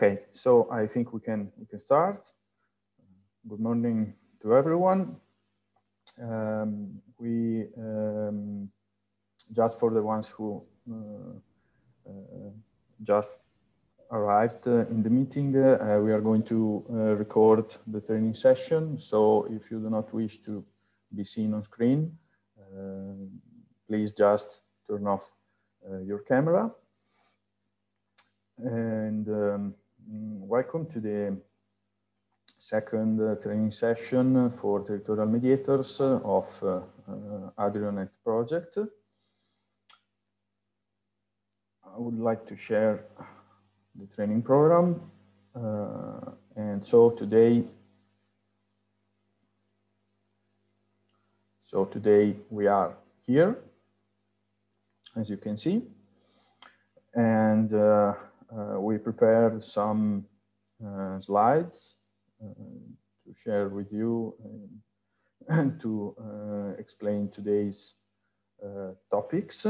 Okay, so I think we can start. Good morning to everyone. Just for the ones who just arrived in the meeting, we are going to record the training session. So if you do not wish to be seen on screen, please just turn off your camera. And welcome to the second training session for territorial mediators of AdrioNet project. I would like to share the training program. And so today we are here, as you can see. And we prepared some slides to share with you and to explain today's topics.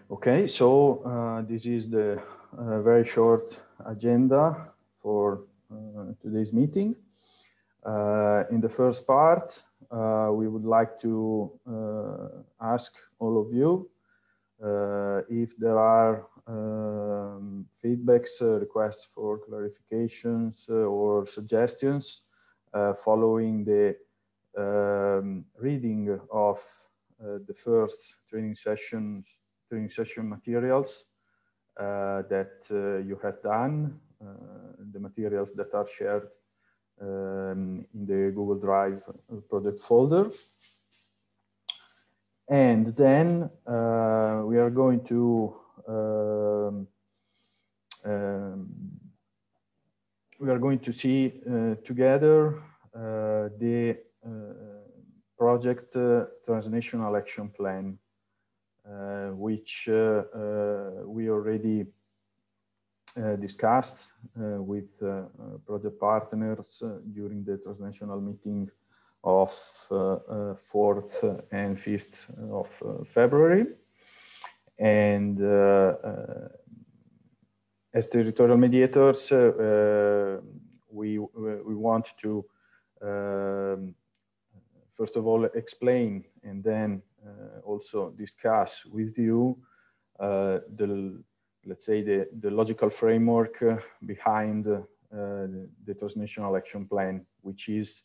Okay, so this is the very short agenda for today's meeting. In the first part, we would like to ask all of you if there are feedbacks, requests for clarifications or suggestions following the reading of the first training session materials that you have done, the materials that are shared in the Google Drive project folder. And then we are going to see together the project transnational action plan, which we already discussed with project partners during the transnational meeting of 4th and 5th of February. And as territorial mediators, we want to first of all explain and then also discuss with you let's say the logical framework behind the transnational action plan, which is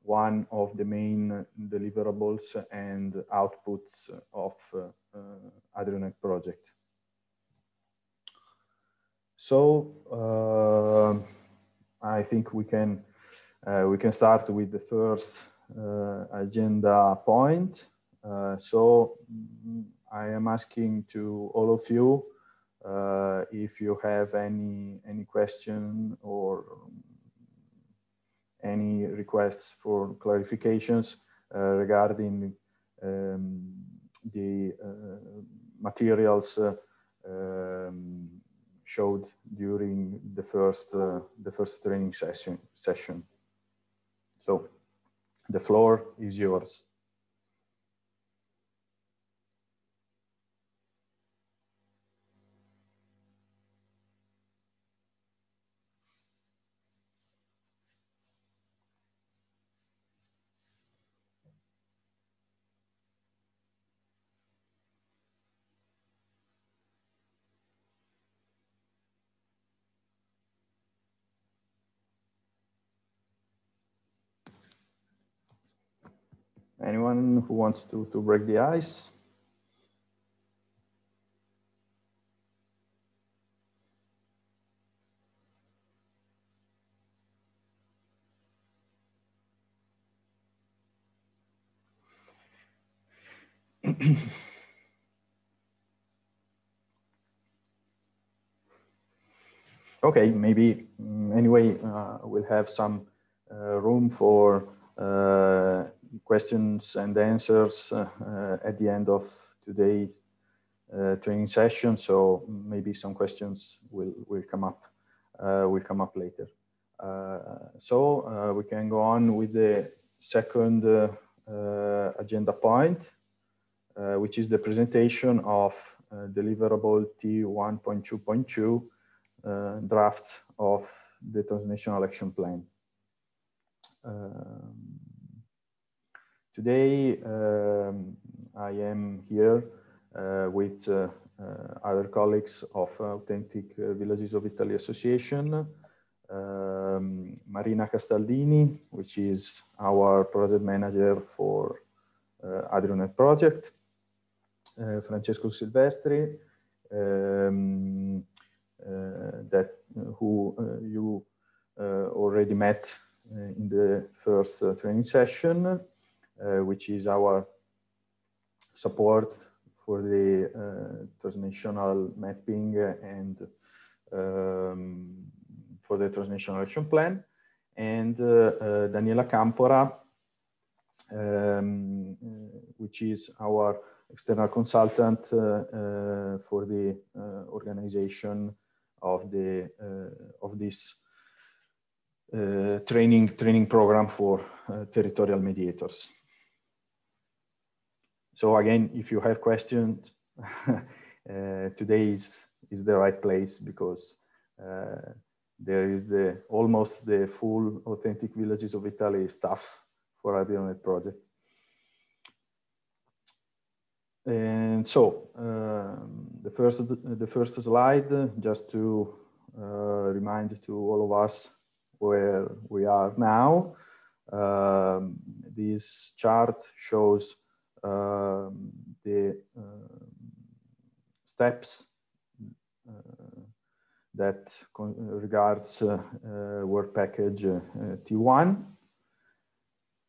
one of the main deliverables and outputs of AdrioNet project. So I think we can start with the first agenda point. So I am asking to all of you if you have any question or any requests for clarifications regarding the materials showed during the first training session. So the floor is yours. Anyone who wants to break the ice? Okay, maybe anyway, we'll have some room for questions and answers at the end of today's training session. So maybe some questions will come up later. So we can go on with the second agenda point, which is the presentation of deliverable T1.2.2 draft of the transnational action plan. Today, I am here with other colleagues of Authentic Villages of Italy Association, Marina Castaldini, which is our project manager for Adrionet project, Francesco Silvestri, who you already met in the first training session, which is our support for the transnational mapping and for the transnational action plan, and Daniela Campora, which is our external consultant for the organization of this training program for territorial mediators. So again, if you have questions, today is the right place, because there is almost the full Authentic Villages of Italy staff for Adrionet project. And so the first slide, just to remind to all of us where we are now. This chart shows the steps that regards work package T1.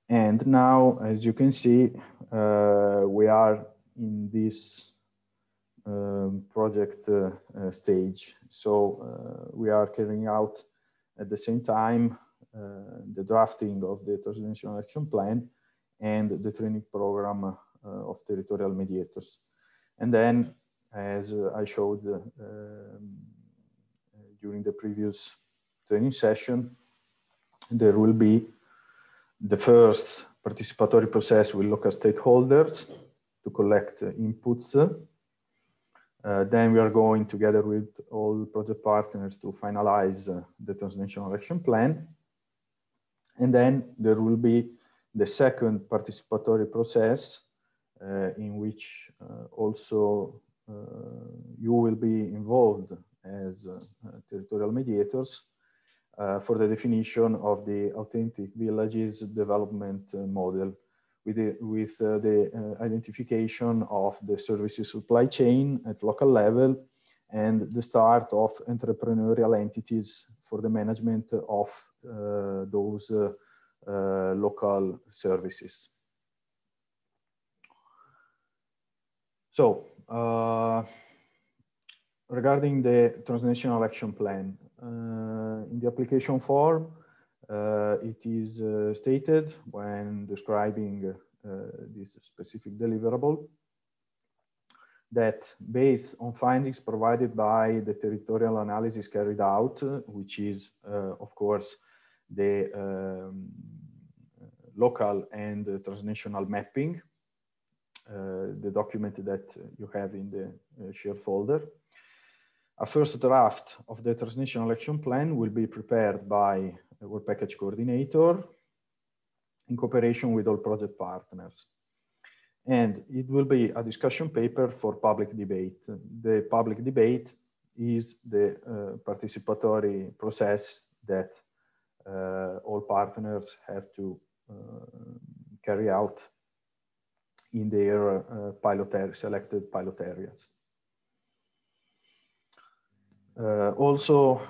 And now, as you can see, we are in this project stage. So we are carrying out at the same time the drafting of the transnational action plan and the training program of territorial mediators. And then, as I showed during the previous training session, there will be the first participatory process with local stakeholders to collect inputs. Then we are going together with all project partners to finalize the transnational action plan. And then there will be the second participatory process in which also you will be involved as territorial mediators for the definition of the Authentic Villages development model, with the identification of the services supply chain at local level and the start of entrepreneurial entities for the management of those local services. So, regarding the transnational action plan, in the application form, it is stated when describing this specific deliverable that based on findings provided by the territorial analysis carried out, which is, of course, the local and transnational mapping, the document that you have in the shared folder. A first draft of the transnational action plan will be prepared by a work package coordinator in cooperation with all project partners. And it will be a discussion paper for public debate. The public debate is the participatory process that all partners have to carry out in their selected pilot areas. Also,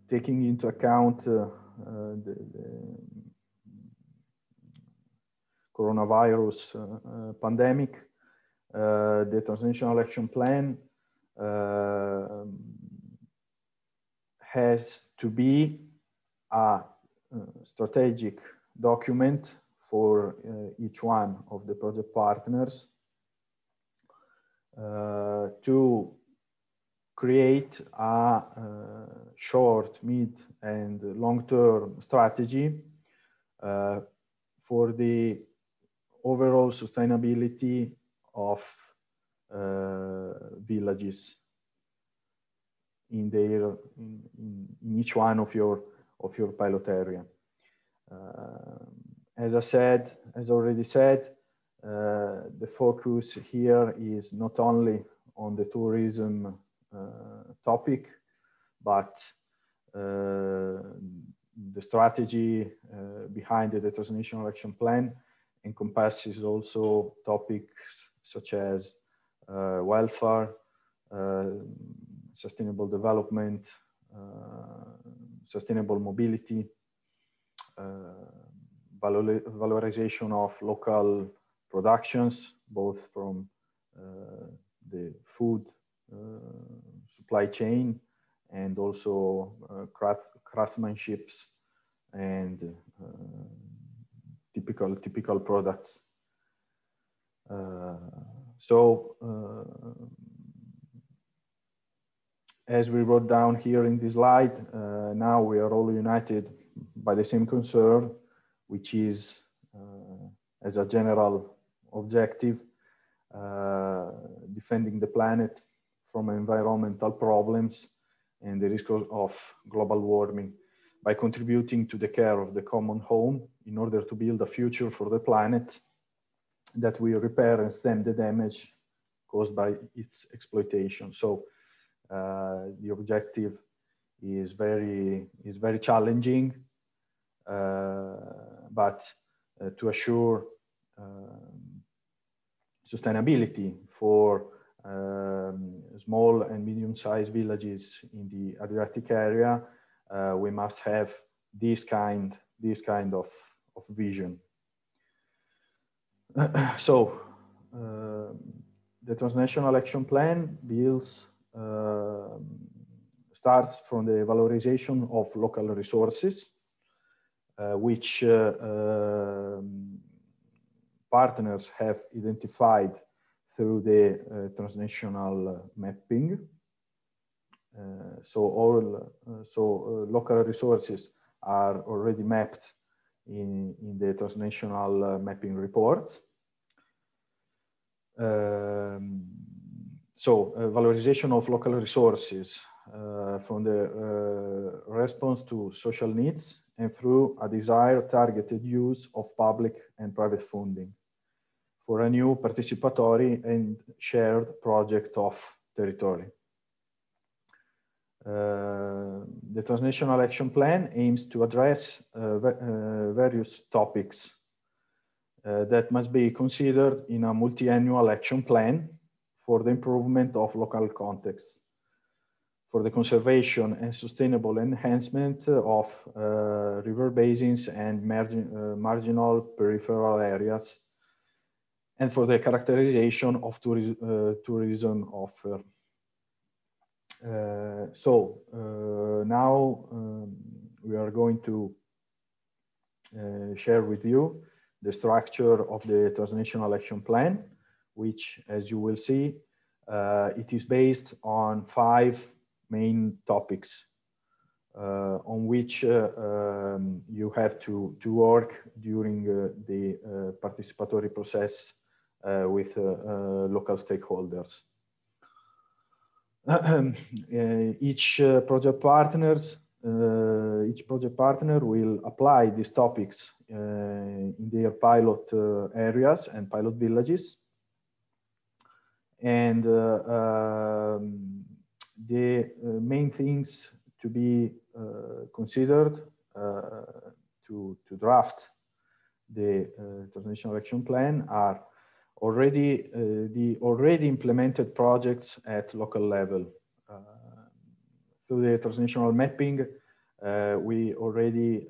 taking into account the coronavirus pandemic, the transnational action plan has to be a strategic document for each one of the project partners to create a short, mid, and long-term strategy for the overall sustainability of villages in each one of your pilot area. As already said, the focus here is not only on the tourism topic, but the strategy behind the transnational action plan encompasses also topics such as welfare, sustainable development, sustainable mobility, valorization of local productions, both from the food supply chain and also craftsmanships and typical products. As we wrote down here in this slide, now we are all united by the same concern, which is, as a general objective, defending the planet from environmental problems and the risk of global warming by contributing to the care of the common home in order to build a future for the planet that will repair and stem the damage caused by its exploitation. So the objective is very challenging, but to assure sustainability for small and medium-sized villages in the Adriatic area, we must have this kind of vision. So the Transnational Action Plan starts from the valorization of local resources, which partners have identified through the transnational mapping. So local resources are already mapped in the transnational mapping report. Valorization of local resources from the response to social needs and through a desired targeted use of public and private funding for a new participatory and shared project of territory. The Transnational Action Plan aims to address various topics that must be considered in a multi-annual action plan for the improvement of local contexts, for the conservation and sustainable enhancement of river basins and marginal peripheral areas, and for the characterization of tourism offer. Now we are going to share with you the structure of the Transnational Action Plan, which, as you will see, it is based on 5 main topics on which you have to work during the participatory process with local stakeholders. Each project partner will apply these topics in their pilot areas and pilot villages. And the main things to be considered to draft the Transnational Action Plan are the already implemented projects at local level. Through the transnational mapping, we already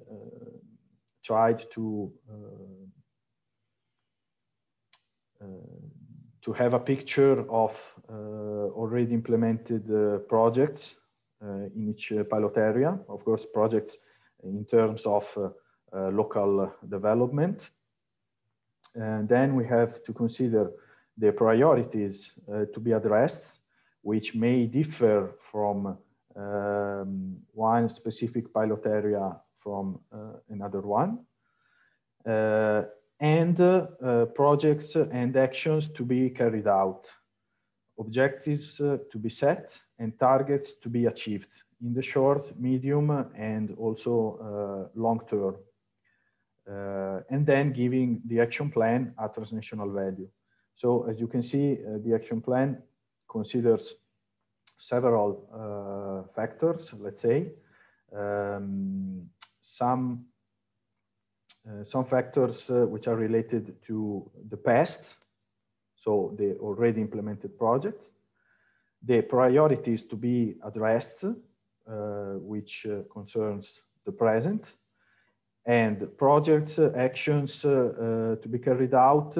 tried to have a picture of already implemented projects in each pilot area. Of course, projects in terms of local development. And then we have to consider the priorities to be addressed, which may differ from one specific pilot area from another one. And projects and actions to be carried out, objectives to be set, and targets to be achieved in the short, medium, and also long term. And then giving the action plan a transnational value. So as you can see, the action plan considers several factors, let's say. Some factors which are related to the past, so the already implemented projects, the priorities to be addressed, which concerns the present, and projects, actions to be carried out,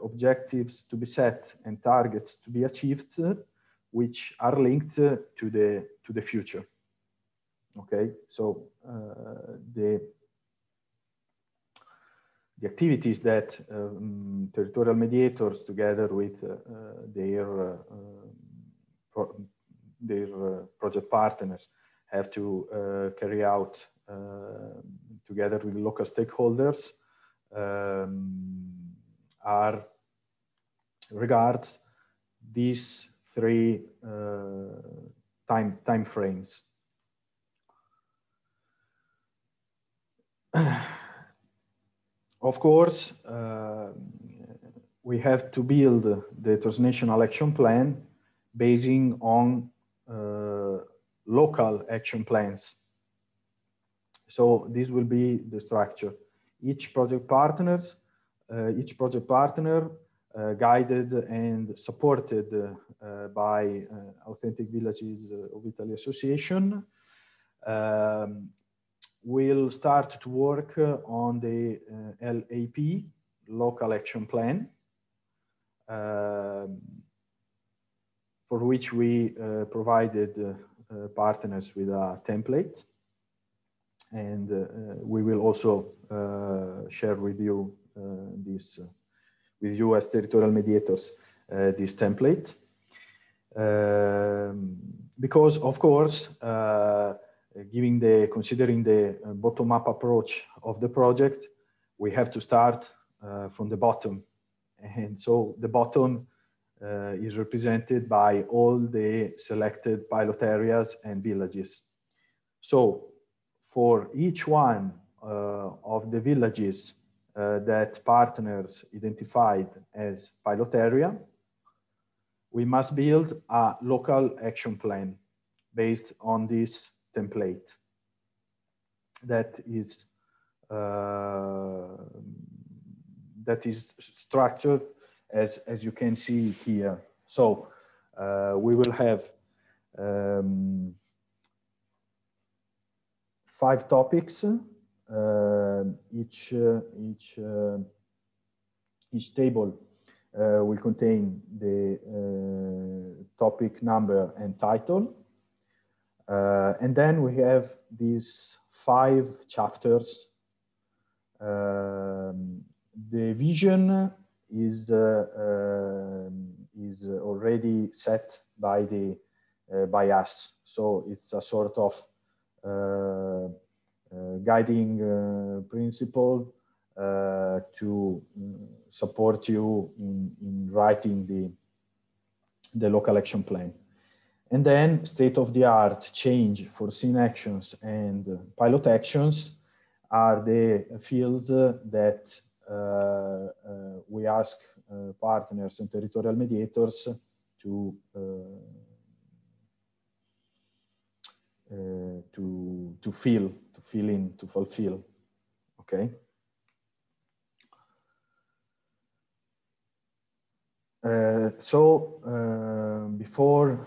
objectives to be set, and targets to be achieved, which are linked to the future. Okay, so the activities that territorial mediators, together with their project partners, have to carry out together with local stakeholders, regards these three time frames. Of course, we have to build the transnational action plan basing on local action plans. So this will be the structure. Each project partner guided and supported by Authentic Villages of Italy Association, will start to work on the LAP, Local Action Plan, for which we provided partners with a template. And we will also share with you with you as territorial mediators this template. Because of course, considering the bottom-up approach of the project, we have to start from the bottom. And so the bottom is represented by all the selected pilot areas and villages. So for each one of the villages that partners identified as pilot area, we must build a local action plan based on this template that is structured as you can see here. So we will have 5 topics. Each table will contain the topic number and title. And then we have these 5 chapters. The vision is already set by us. So it's a sort of guiding principle to support you in writing the local action plan. And then state-of-the-art change, foreseen actions, and pilot actions are the fields that we ask partners and territorial mediators to fulfill. Okay. Before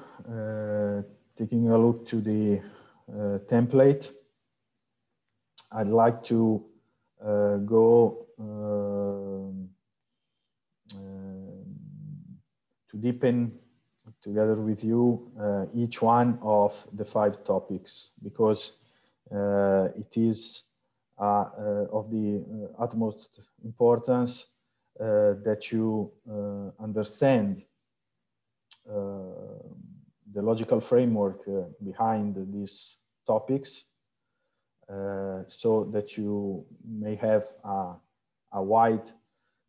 taking a look to the template, I'd like to go to deepen together with you each one of the 5 topics, because it is of the utmost importance that you understand the logical framework behind these topics, so that you may have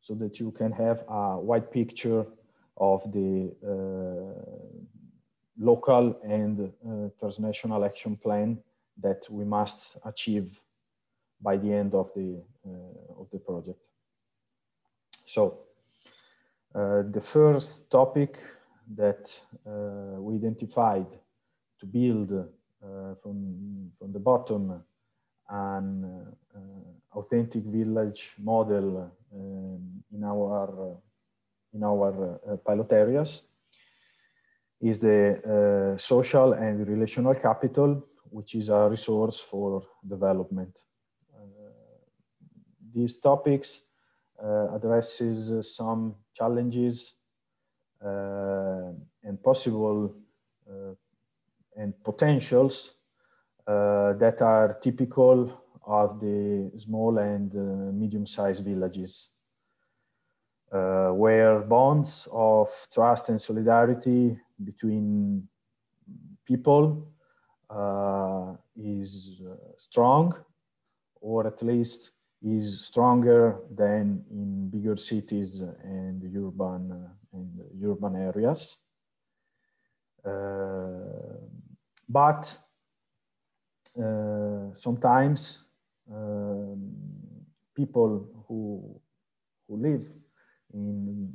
so that you can have a wide picture of the local and transnational action plan that we must achieve by the end of the project. So the first topic that we identified to build from the bottom an authentic village model in our pilot areas is the social and relational capital, which is a resource for development. These topics addresses some challenges and possible and potentials that are typical of the small and medium-sized villages, where bonds of trust and solidarity between people is strong, or at least is stronger than in bigger cities and urban areas. But sometimes people who live in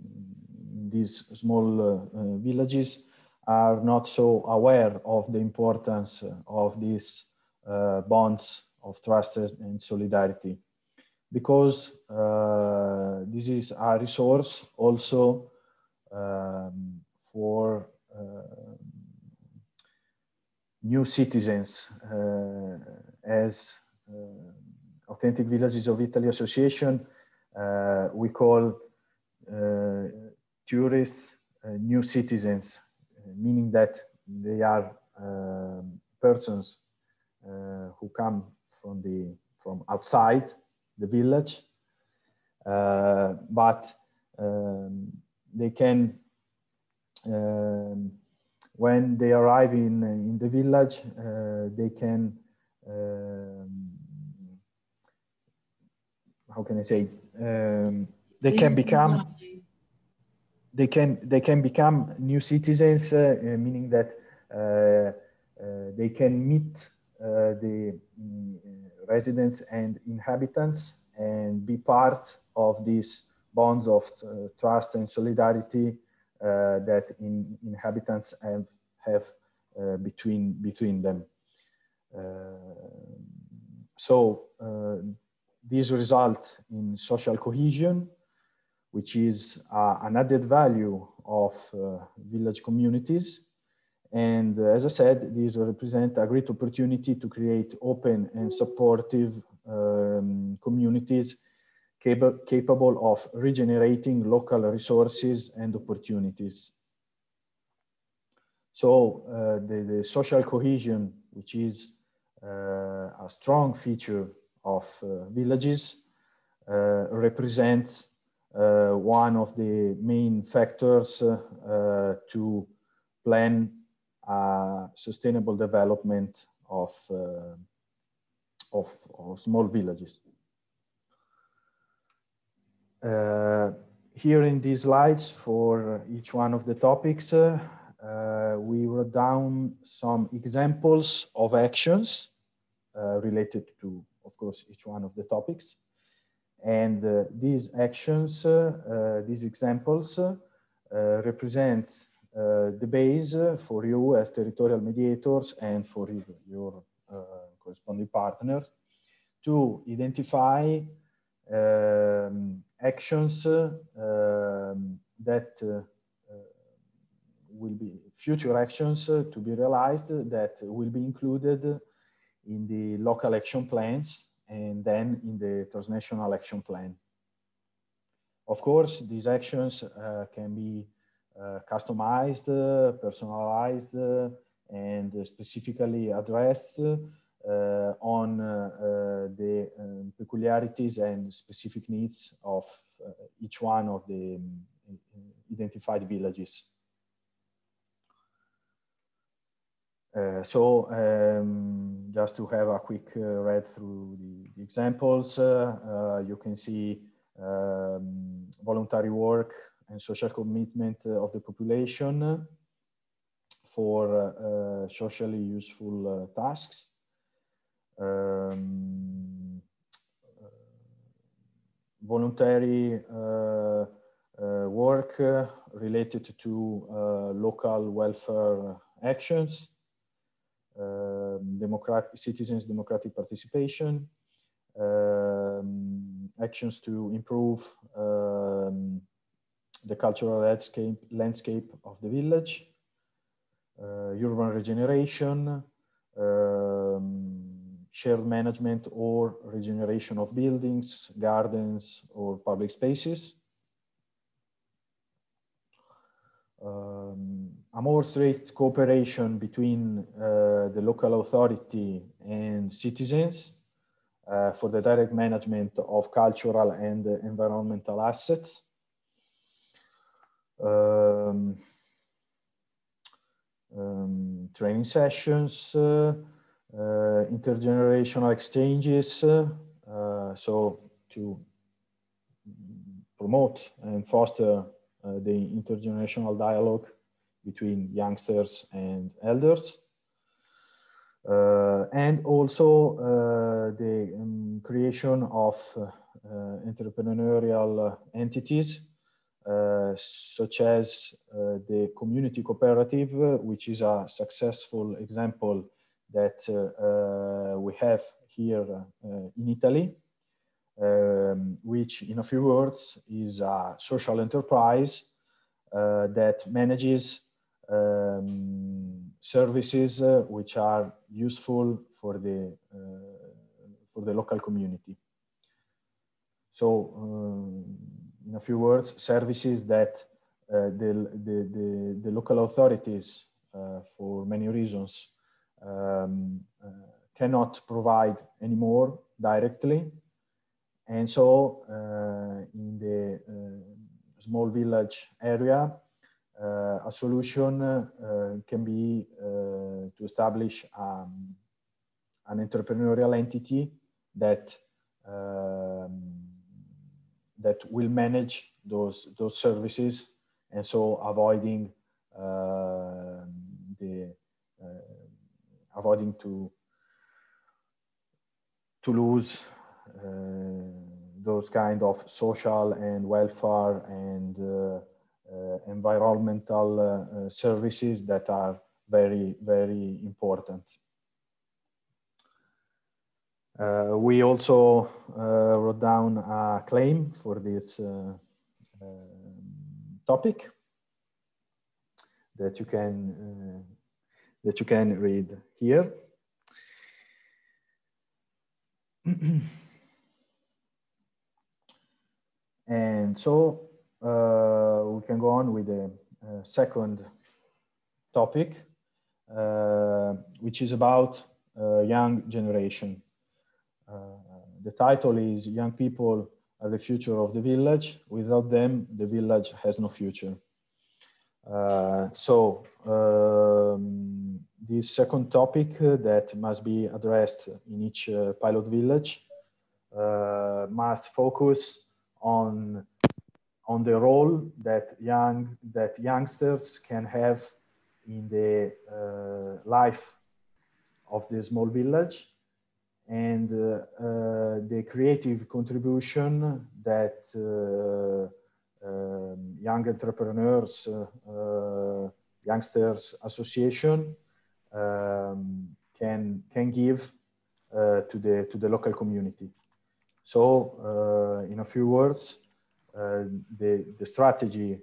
these small villages are not so aware of the importance of these bonds of trust and solidarity, because this is a resource also for new citizens. As Authentic Villages of Italy Association, we call tourists new citizens, meaning that they are persons who come from outside the village, but they can, when they arrive in the village, they can, how can I say, they can become new citizens, meaning that they can meet the residents and inhabitants and be part of these bonds of trust and solidarity that inhabitants have between them. So these result in social cohesion, which is an added value of village communities. And as I said, these represent a great opportunity to create open and supportive communities capable of regenerating local resources and opportunities. So the social cohesion, which is a strong feature of villages, represents one of the main factors to plan sustainable development of small villages. Here in these slides, for each one of the topics, we wrote down some examples of actions related to, of course, each one of the topics. And these actions, these examples, represent the base for you as territorial mediators and for your corresponding partner to identify actions that will be future actions to be realized that will be included in the local action plans and then in the transnational action plan. Of course, these actions can be customized, personalized, and specifically addressed on the peculiarities and specific needs of each one of the identified villages. Just to have a quick read through the examples, you can see voluntary work and social commitment of the population for socially useful tasks. Voluntary work related to local welfare actions, citizens' democratic participation, actions to improve the cultural landscape of the village, urban regeneration, shared management or regeneration of buildings, gardens, or public spaces. A more strict cooperation between the local authority and citizens for the direct management of cultural and environmental assets. Training sessions, intergenerational exchanges, so to promote and foster the intergenerational dialogue between youngsters and elders. And also the creation of entrepreneurial entities, such as the community cooperative, which is a successful example that we have here in Italy, which in a few words is a social enterprise that manages services which are useful for the local community. So in a few words, services that the local authorities, for many reasons, cannot provide anymore directly. And so in the small village area, a solution can be to establish an entrepreneurial entity that that will manage those services, and so avoiding avoiding to lose those kind of social and welfare and environmental services that are very, very important. We also wrote down a claim for this topic that you can read here. And so we can go on with the second topic, which is about young generation. The title is "Young People Are the Future of the Village. Without them, the village has no future." This second topic that must be addressed in each pilot village must focus on the role that youngsters can have in the life of the small village, and the creative contribution that young entrepreneurs, youngsters association can give to the local community. So in a few words, the strategy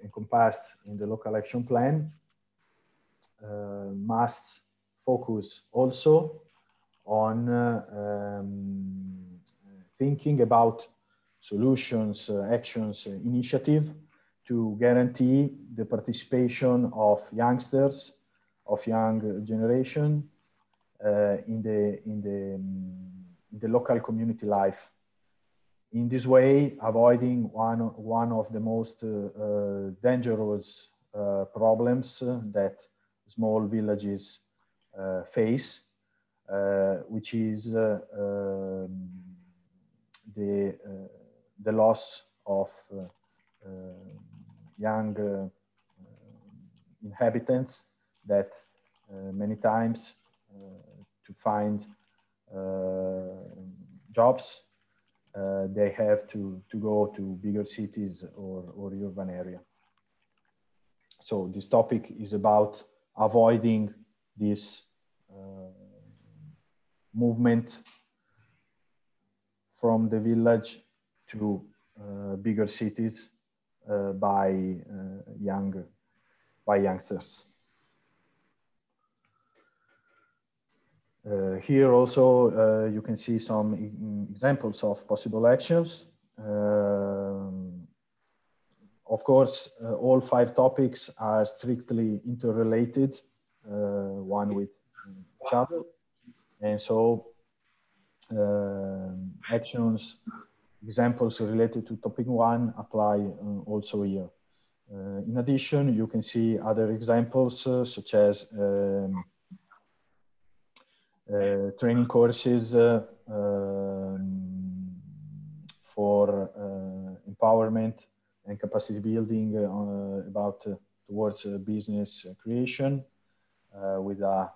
encompassed in the local action plan must focus also on thinking about solutions, actions, initiative to guarantee the participation of youngsters, of young generation in the local community life. In this way, avoiding one of the most dangerous problems that small villages face, which is the loss of young inhabitants that many times to find jobs they have to go to bigger cities or urban area. So this topic is about avoiding this movement from the village to bigger cities by youngsters. Here also you can see some examples of possible actions. Of course, all 5 topics are strictly interrelated, one with each other. And so actions, examples related to topic 1 apply also here. In addition, you can see other examples such as training courses for empowerment and capacity building towards business creation with a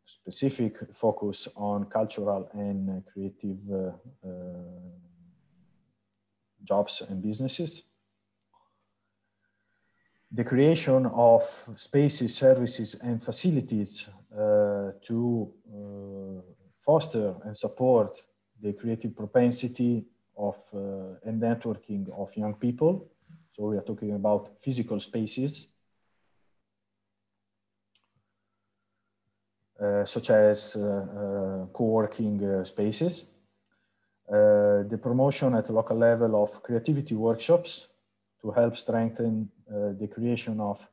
specific focus on cultural and creative jobs and businesses. The creation of spaces, services, and facilities to foster and support the creative propensity of and networking of young people. So we are talking about physical spaces, such as co-working spaces. The promotion at local level of creativity workshops to help strengthen the creation of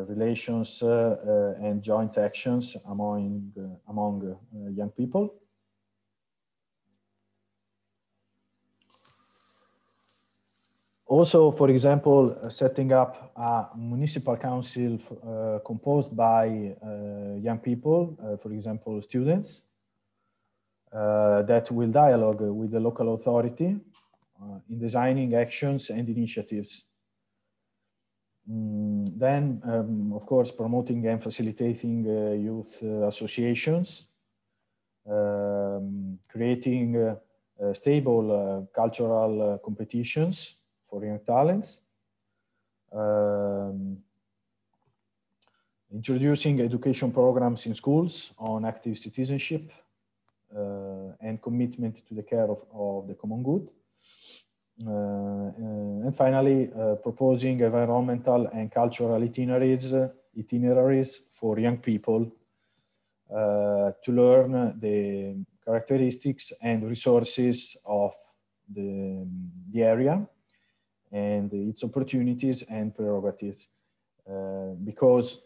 relations and joint actions among young people. Also, for example, setting up a municipal council composed by young people, for example, students, that will dialogue with the local authority in designing actions and initiatives. Then, of course, promoting and facilitating youth associations, creating stable cultural competitions for young talents, introducing education programs in schools on active citizenship and commitment to the care of the common good. And finally, proposing environmental and cultural itineraries for young people to learn the characteristics and resources of the area and its opportunities and prerogatives. Because,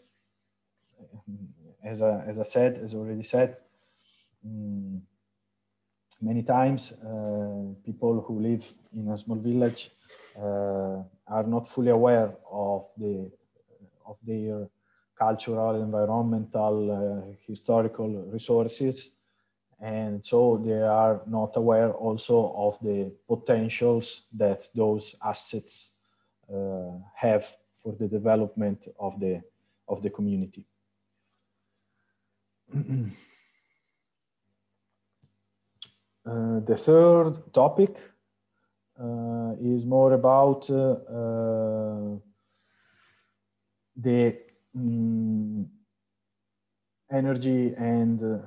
as already said, many times people who live in a small village are not fully aware of their cultural, environmental, historical resources, and so they are not aware also of the potentials that those assets have for the development of the community. The third topic is more about the energy and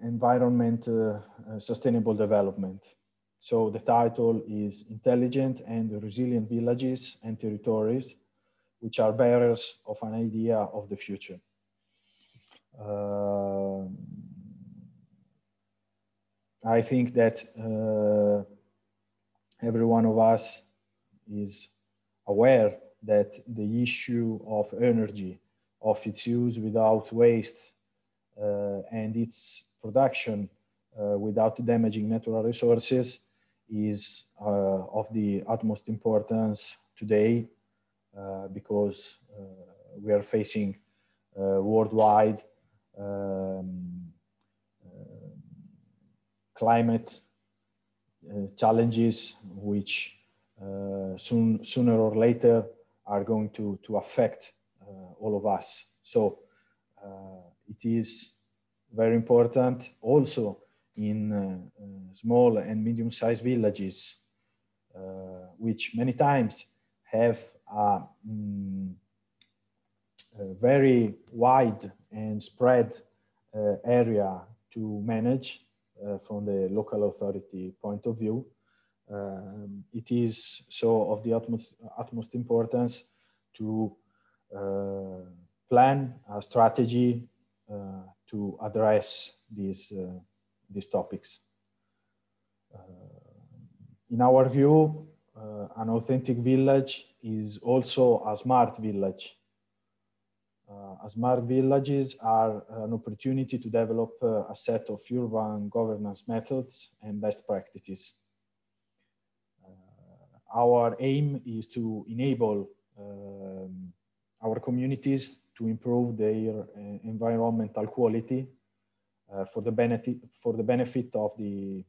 environment sustainable development. So the title is Intelligent and Resilient Villages and Territories, which are bearers of an idea of the future. I think that every one of us is aware that the issue of energy, of its use without waste, and its production without damaging natural resources is of the utmost importance today, because we are facing worldwide climate challenges, which sooner or later are going to affect all of us. So it is very important also in small and medium-sized villages, which many times have a very wide and spread area to manage from the local authority point of view. It is so of the utmost importance to plan a strategy to address these topics. In our view, an authentic village is also a smart village. Smart villages are an opportunity to develop a set of urban governance methods and best practices. Our aim is to enable our communities to improve their environmental quality for the benefit of the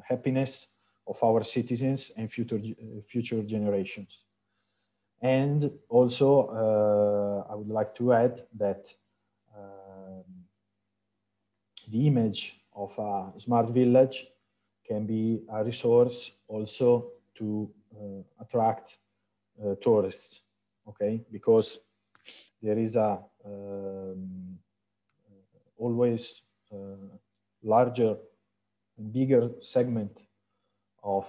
happiness of our citizens and future generations. And also, I would like to add that the image of a smart village can be a resource also to attract tourists, okay? Because there is a always larger and bigger segment of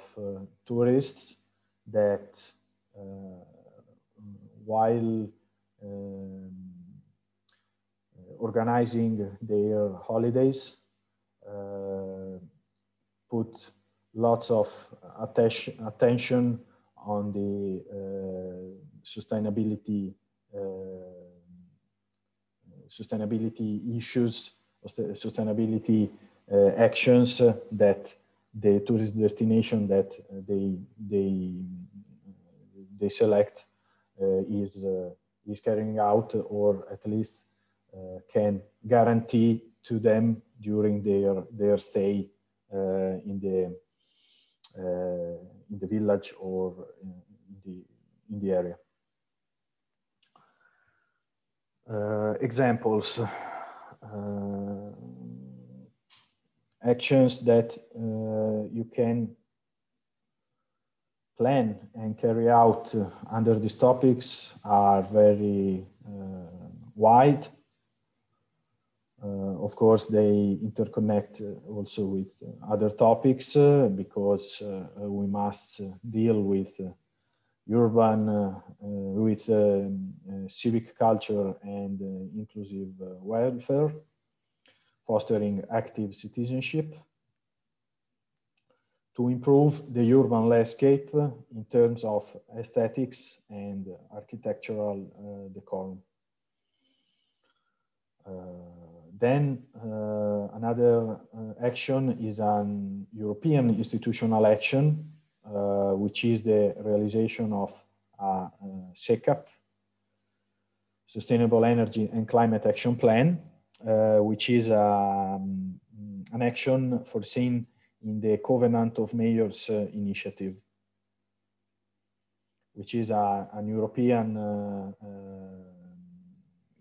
tourists that while organizing their holidays put lots of attention on the sustainability issues, sustainability actions that the tourist destination that they select is carrying out, or at least can guarantee to them during their stay in the village or in the area. Examples, actions that you can plan and carry out under these topics are very wide. Of course, they interconnect also with other topics because we must deal with urban, with civic culture and inclusive welfare, fostering active citizenship, to improve the urban landscape in terms of aesthetics and architectural decorum. Then another action is an European institutional action, which is the realization of a SECAP, Sustainable Energy and Climate Action Plan, which is an action foreseen in the Covenant of Mayors initiative, which is an European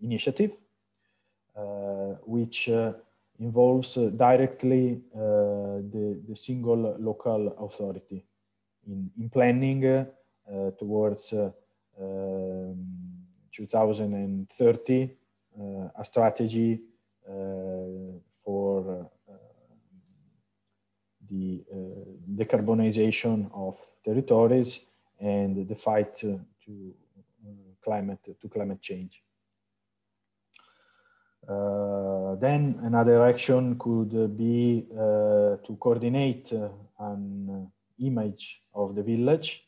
initiative which involves directly the single local authority in planning towards 2030, a strategy for the decarbonization of territories and the fight to climate change. Then another action could be to coordinate an image of the village.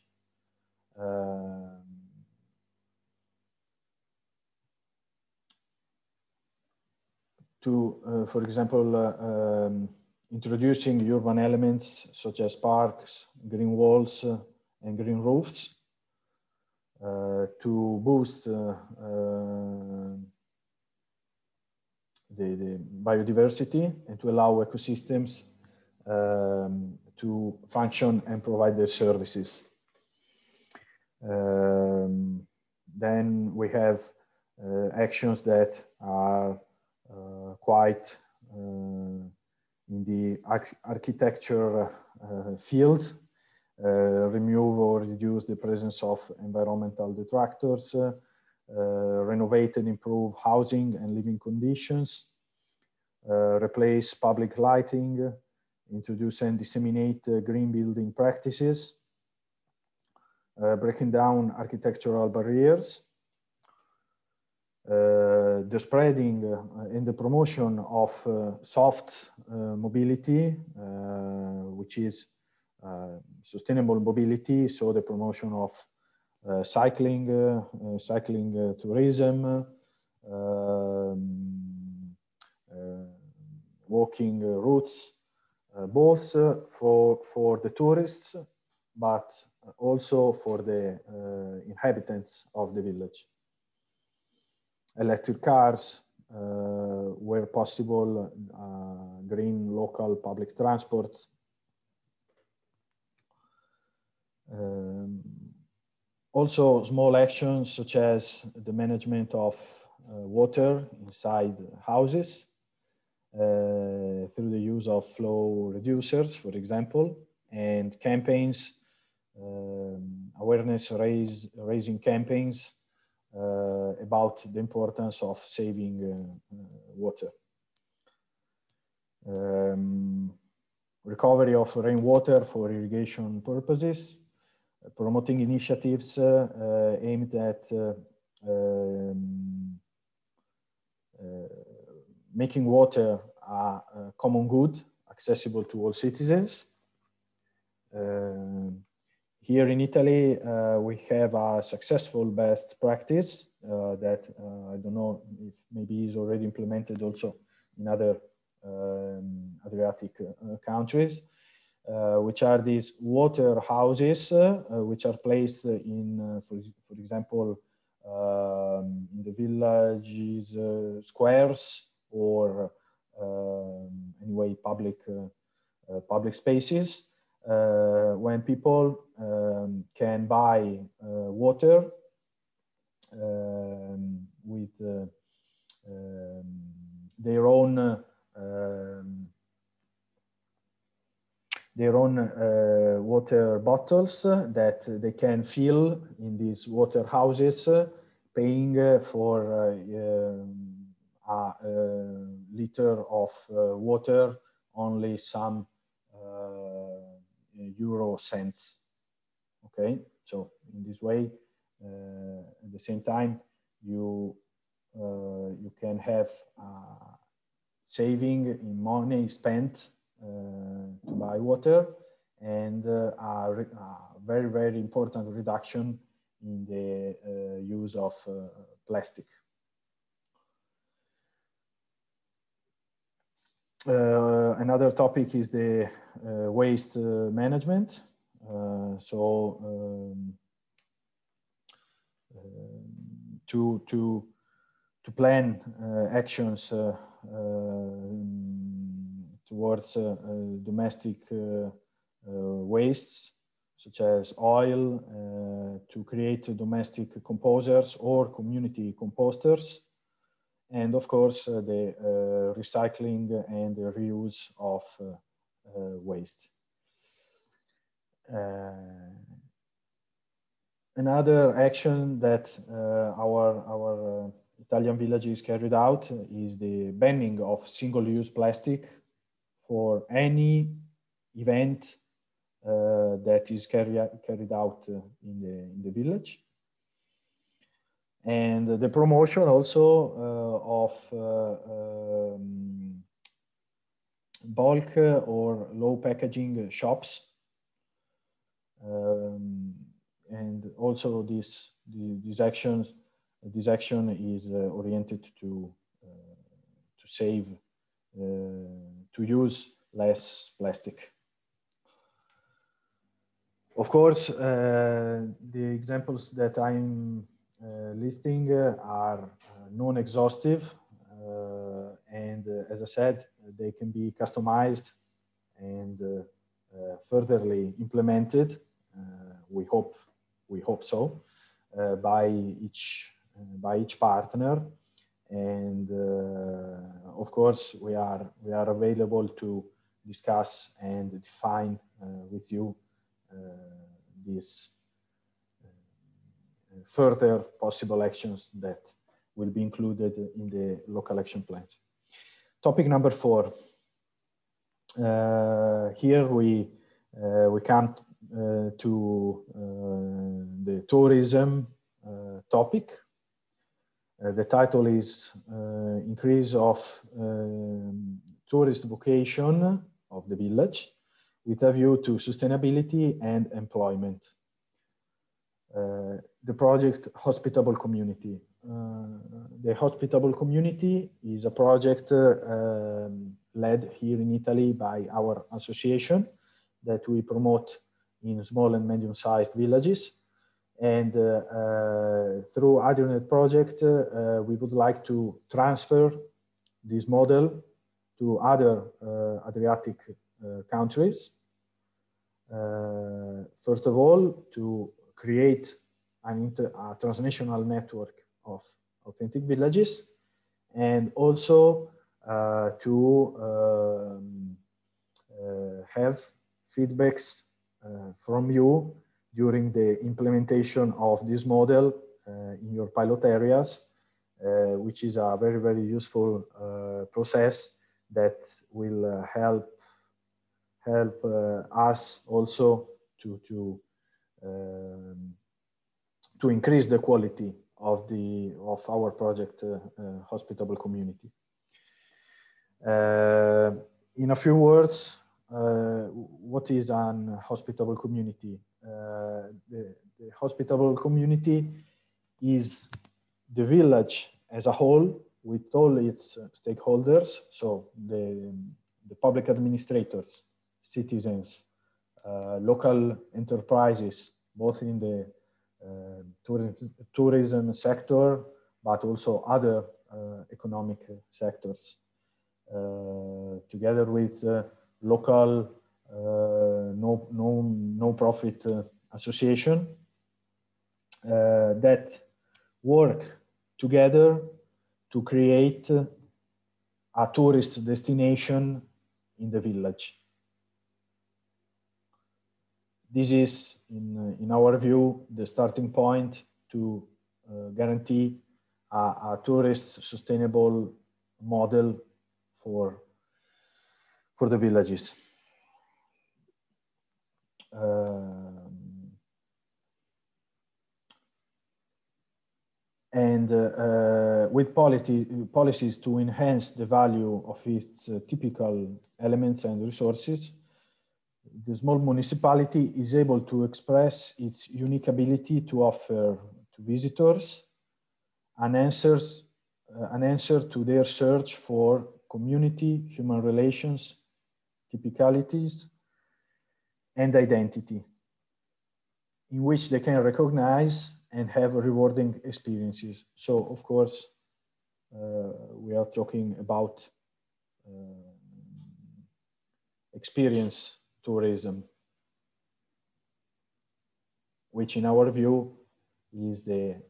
For example, introducing urban elements such as parks, green walls, and green roofs to boost the biodiversity and to allow ecosystems to function and provide their services. Then we have actions that are quite in the architecture field, remove or reduce the presence of environmental detractors, renovate and improve housing and living conditions, replace public lighting, introduce and disseminate green building practices, breaking down architectural barriers, the spreading and the promotion of soft mobility, which is sustainable mobility, so the promotion of cycling tourism, walking routes, both for the tourists, but also for the inhabitants of the village. Electric cars, where possible, green local public transport. Also small actions such as the management of water inside houses through the use of flow reducers, for example, and campaigns, awareness raising campaigns about the importance of saving water. Recovery of rainwater for irrigation purposes, promoting initiatives aimed at making water a common good, accessible to all citizens. Here in Italy, we have a successful best practice that I don't know if maybe is already implemented also in other Adriatic countries, which are these water houses, which are placed in, for example, in the villages, squares, or anyway public spaces, when people can buy water with their own water bottles that they can fill in these water houses, paying for a liter of water only some euro cents. Okay, so in this way, at the same time, you can have saving in money spent to buy water, and a very, very important reduction in the use of plastic. Another topic is the waste management. To plan actions towards domestic wastes, such as oil, to create domestic composers or community composters, and of course the recycling and the reuse of waste. Another action that our Italian villages carried out is the banning of single-use plastic for any event that is carried out in the village, and the promotion also of bulk or low packaging shops also this action is oriented to save, to use less plastic. Of course, the examples that I'm listing are non-exhaustive, and as I said, they can be customized and furtherly implemented. We hope so by each partner, and of course we are available to discuss and define with you these further possible actions that will be included in the local action plans. Topic number 4. Here we come to the tourism topic. The title is Increase of Tourist Vocation of the Village with a view to sustainability and employment. The project Hospitable Community. The Hospitable Community is a project led here in Italy by our association that we promote in small and medium-sized villages. And through AdriaNet project, we would like to transfer this model to other Adriatic countries. First of all, to create a transnational network of authentic villages, and also to have feedbacks from you during the implementation of this model in your pilot areas, which is a very, very useful process that will help us also to increase the quality of our project Hospitable Community. In a few words, what is an hospitable community? The hospitable community is the village as a whole with all its stakeholders, so the public administrators, citizens, local enterprises, both in the tourism sector, but also other economic sectors, together with local no-profit association that work together to create a tourist destination in the village. This is, in our view, the starting point to guarantee a tourist sustainable model for the villages. With policies to enhance the value of its typical elements and resources, the small municipality is able to express its unique ability to offer to visitors an answer to their search for community, human relations, typicalities, and identity, in which they can recognize and have rewarding experiences. So, of course, we are talking about experience tourism, which in our view is the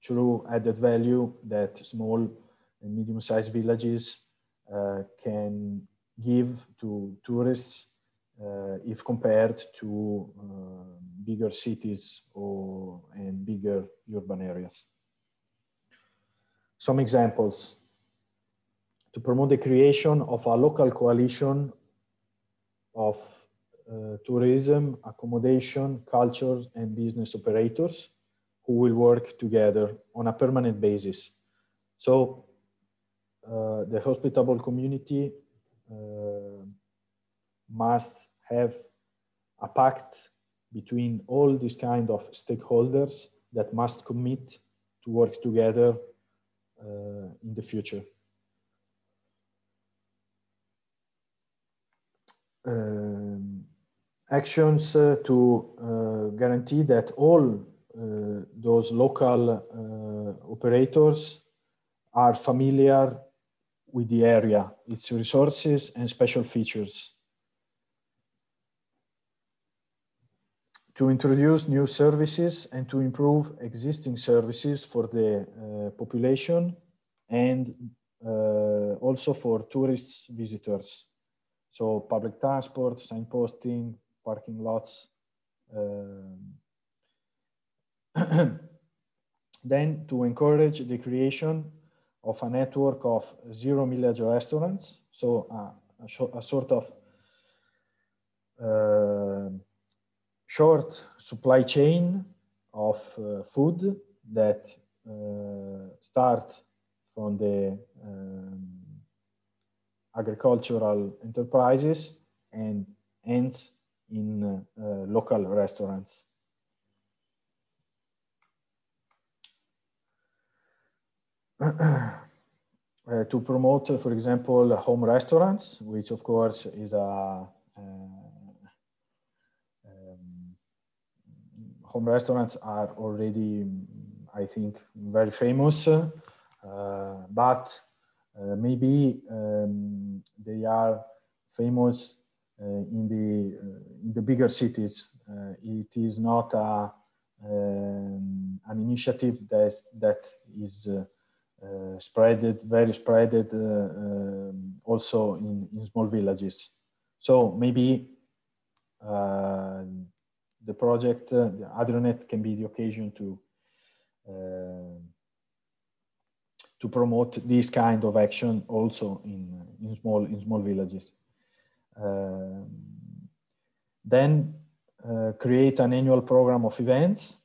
true added value that small and medium-sized villages can give to tourists if compared to bigger cities and bigger urban areas. Some examples. To promote the creation of a local coalition of tourism, accommodation, culture, and business operators who will work together on a permanent basis. So the hospitable community must have a pact between all these kind of stakeholders that must commit to work together in the future. Actions to guarantee that all those local operators are familiar with the area, its resources and special features. To introduce new services and to improve existing services for the population and also for tourists, visitors. So public transport, signposting, parking lots. Then to encourage the creation of a network of zero millage restaurants. So a sort of short supply chain of food that start from the agricultural enterprises and ends in local restaurants. To promote, for example, home restaurants, which of course is a home restaurants are already, I think, very famous, but maybe they are famous in the bigger cities. It is not an initiative that is very spread also in small villages. So maybe the project, the Adronet, can be the occasion to promote this kind of action also in small villages. Then create an annual program of events.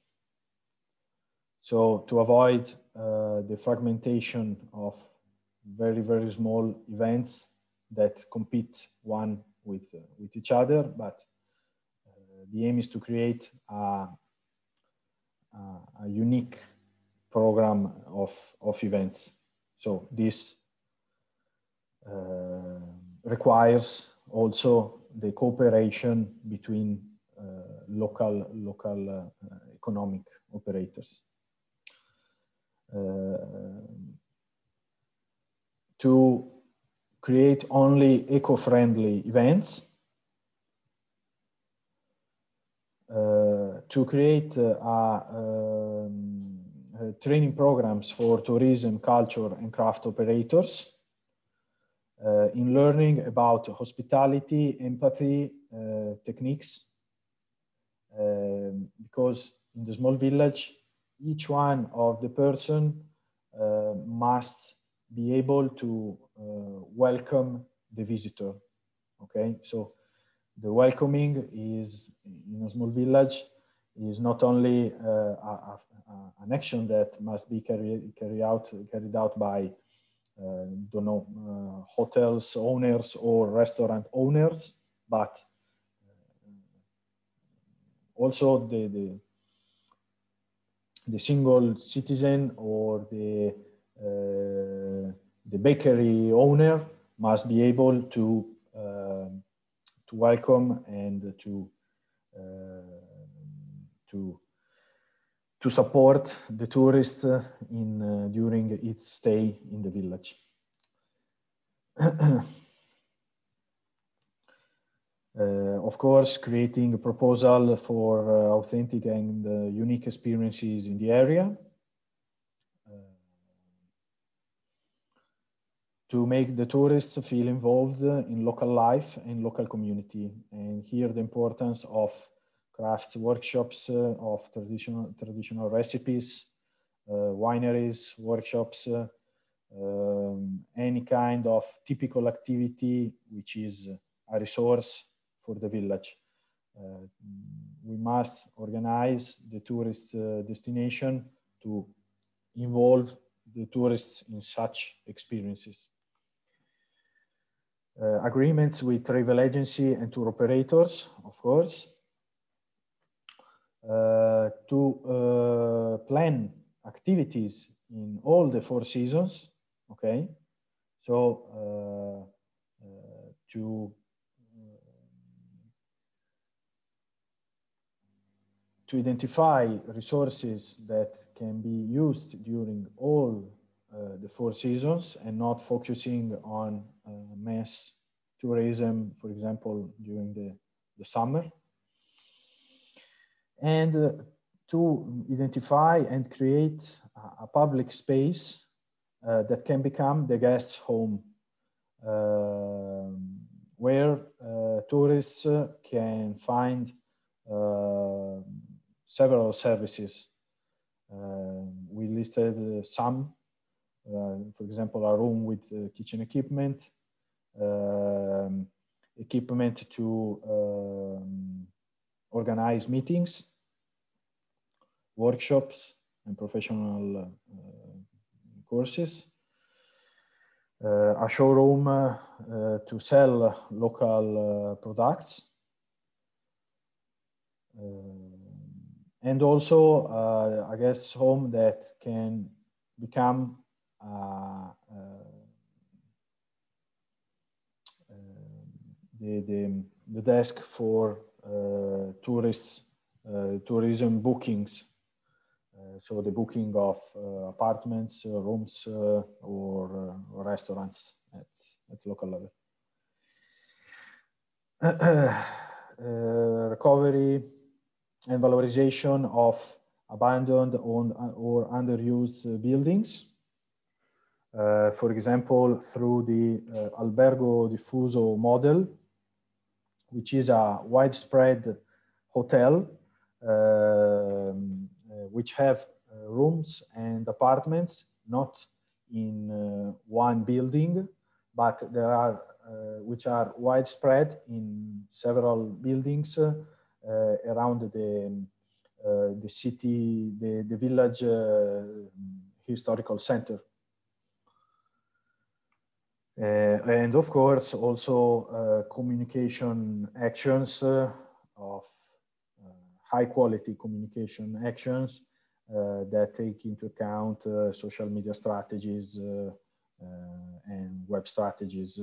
So to avoid the fragmentation of very small events that compete one with each other, but the aim is to create a unique program of events. So this requires also the cooperation between local economic operators. To create only eco-friendly events, to create training programs for tourism, culture, and craft operators in learning about hospitality, empathy, techniques, because in the small village, each one of the person must be able to welcome the visitor. Okay, so the welcoming is in a small village is not only an action that must be carried out by don't know, hotels owners or restaurant owners, but also the single citizen or the bakery owner must be able to welcome and to support the tourist during its stay in the village. Of course, creating a proposal for authentic and unique experiences in the area. To make the tourists feel involved in local life and local community. And here the importance of crafts workshops, of traditional recipes, wineries, workshops, any kind of typical activity which is a resource for the village. We must organize the tourist destination to involve the tourists in such experiences. Agreements with travel agency and tour operators, of course. to plan activities in all the 4 seasons. Okay, so to identify resources that can be used during all the 4 seasons and not focusing on mass tourism, for example, during the summer. And to identify and create a public space that can become the guest's home, where tourists can find several services. We listed some, for example, a room with kitchen equipment, equipment to organize meetings, workshops, and professional courses, a showroom to sell local products, and also a guest home that can become the desk for tourists, tourism bookings. So the booking of apartments, rooms, or restaurants at local level. Recovery and valorization of abandoned or underused buildings. For example, through the albergo diffuso model, which is a widespread hotel which have rooms and apartments not in one building, but there are which are widespread in several buildings around the city, the village historical center. And of course, also communication actions of high quality communication actions that take into account social media strategies and web strategies,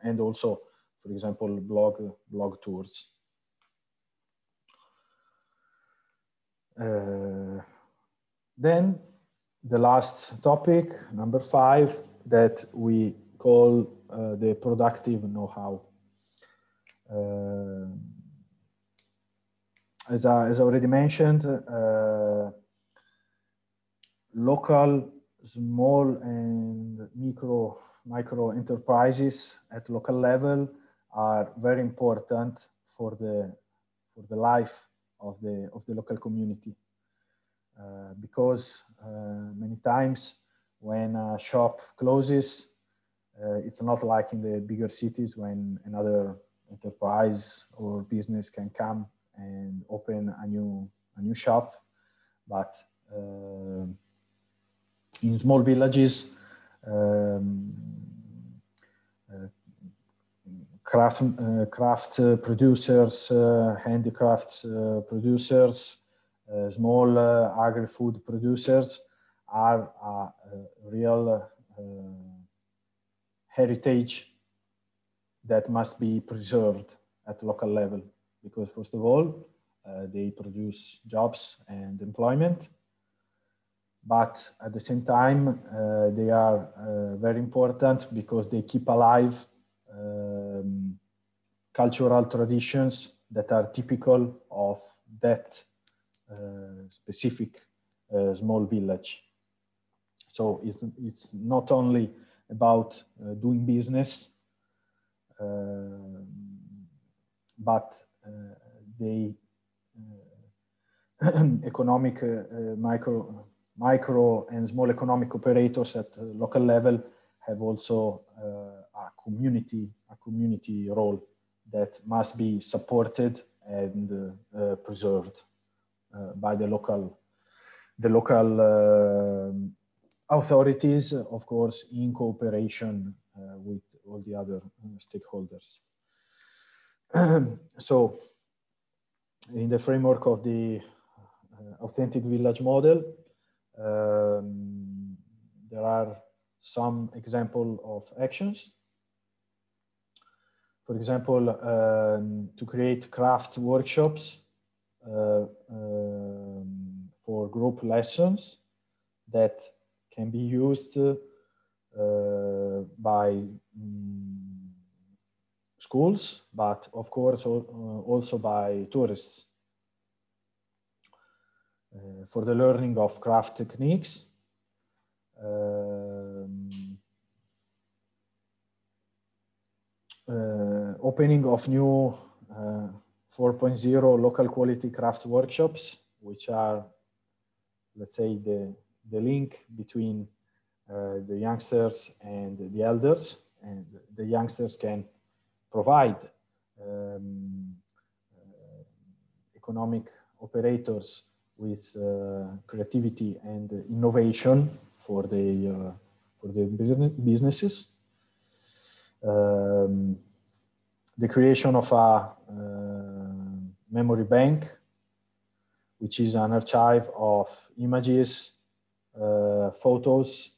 and also, for example, blog tours. Then the last topic, number 5, that we call the productive know-how. As I already mentioned, local, small, and micro enterprises at local level are very important for the life of the local community, because many times when a shop closes, it's not like in the bigger cities when another enterprise or business can come and open a new shop, but in small villages, craft producers, handicrafts producers, small agri-food producers are a real heritage that must be preserved at local level, because first of all, they produce jobs and employment, but at the same time, they are very important because they keep alive cultural traditions that are typical of that specific small village. So it's not only about doing business, but the economic micro and small economic operators at local level have also a community role that must be supported and preserved by the local authorities, of course, in cooperation with all the other stakeholders. So in the framework of the authentic village model, there are some examples of actions. For example, to create craft workshops for group lessons that can be used by schools, but of course also by tourists for the learning of craft techniques. Opening of new 4.0 local quality craft workshops, which are, let's say, the link between the youngsters and the elders, and the youngsters can provide economic operators with creativity and innovation for the businesses. The creation of a memory bank, which is an archive of images, photos,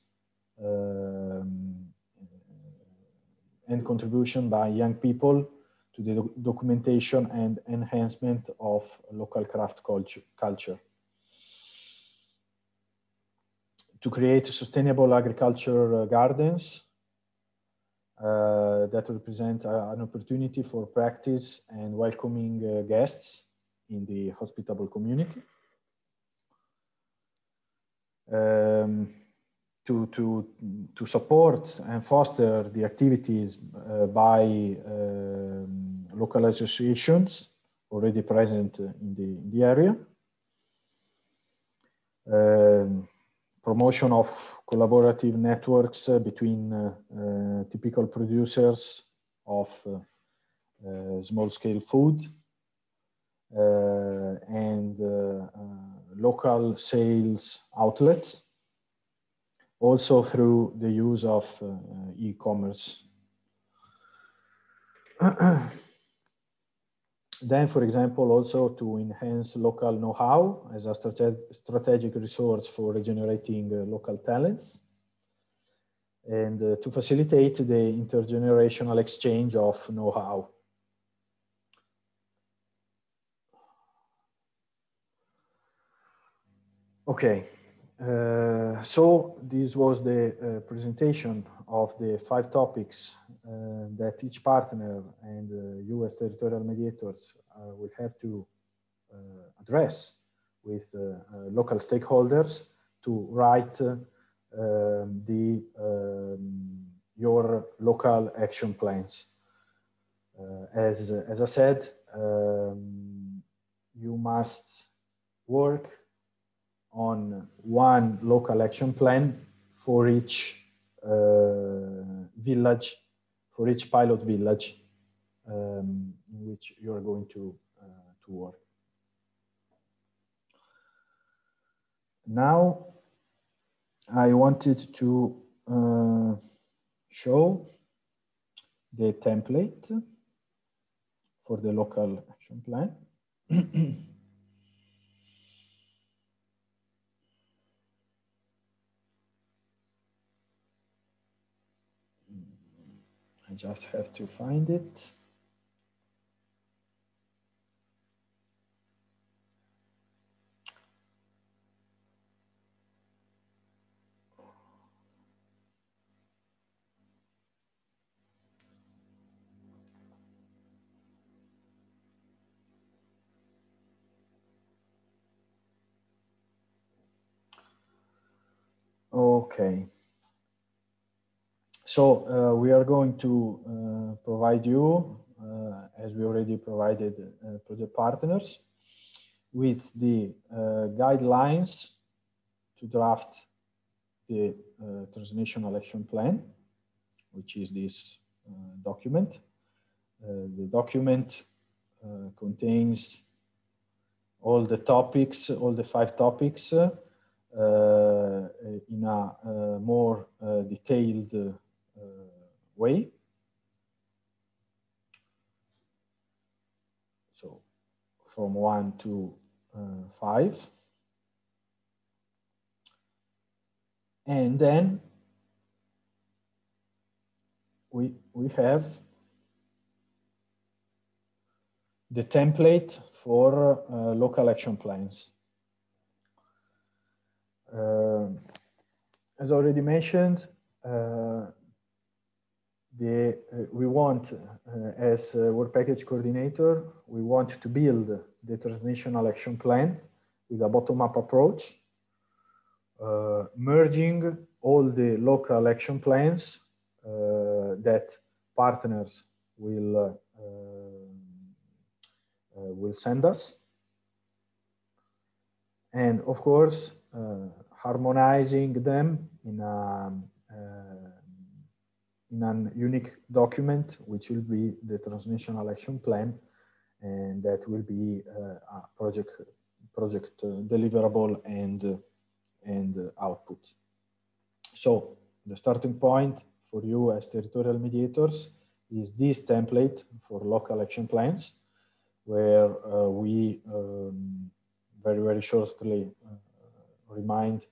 and contribution by young people to the documentation and enhancement of local craft culture. To create sustainable agriculture gardens that represent an opportunity for practice and welcoming guests in the hospitable community. To support and foster the activities by local associations already present in the area. Promotion of collaborative networks between typical producers of small-scale food and local sales outlets, also through the use of e-commerce. Then, for example, also to enhance local know-how as a strategic resource for regenerating local talents, and to facilitate the intergenerational exchange of know-how. Okay, so this was the presentation of the 5 topics that each partner and US territorial mediators will have to address with local stakeholders to write your local action plans. As I said, you must work on one local action plan for each village, for each pilot village in which you are going to work. Now, I wanted to show the template for the local action plan. I just have to find it. Okay. So we are going to provide you, as we already provided project partners, with the guidelines to draft the transnational action plan, which is this document. The document contains all the topics, all the 5 topics, in a more detailed way. So from 1 to 5. And then we have the template for local action plans. As already mentioned, we want, as work package coordinator, we want to build the transnational action plan with a bottom-up approach, merging all the local action plans that partners will send us, and of course harmonizing them in a unique document, which will be the transnational action plan, and that will be a project deliverable and output. So the starting point for you as territorial mediators is this template for local action plans, where we very shortly remind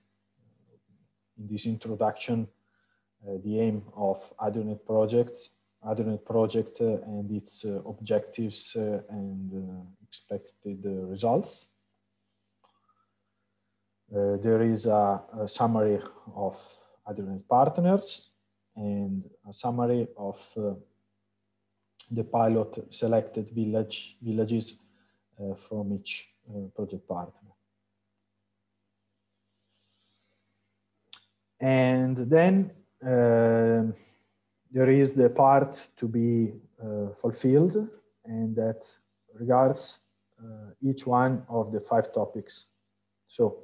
in this introduction the aim of ADRNet project and its objectives and expected results. There is a summary of ADRNet partners and a summary of the pilot selected villages from each project partner. And then there is the part to be fulfilled, and that regards each one of the 5 topics. So,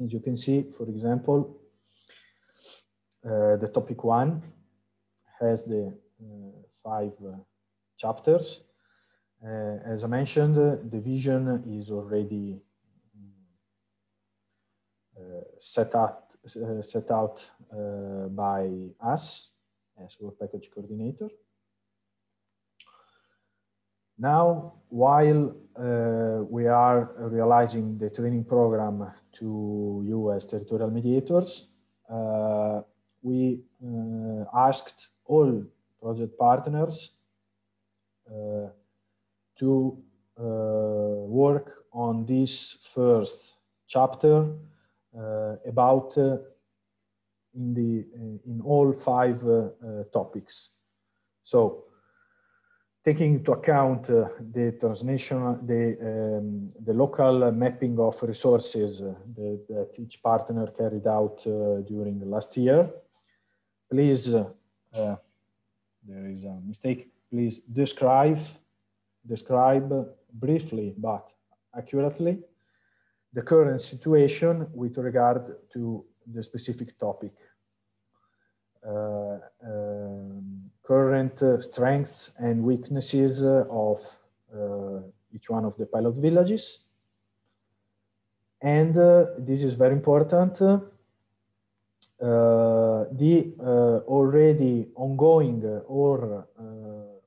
as you can see, for example, the topic 1 has the 5 chapters. As I mentioned, the vision is already set out by us as work package coordinator. Now, while we are realizing the training program to you as territorial mediators, we asked all project partners to work on this first chapter about in all 5 topics. So, taking into account the transnational, the local mapping of resources that each partner carried out during the last year, please, there is a mistake, please describe briefly but accurately the current situation with regard to the specific topic. Current strengths and weaknesses of each one of the pilot villages. And this is very important, the already ongoing or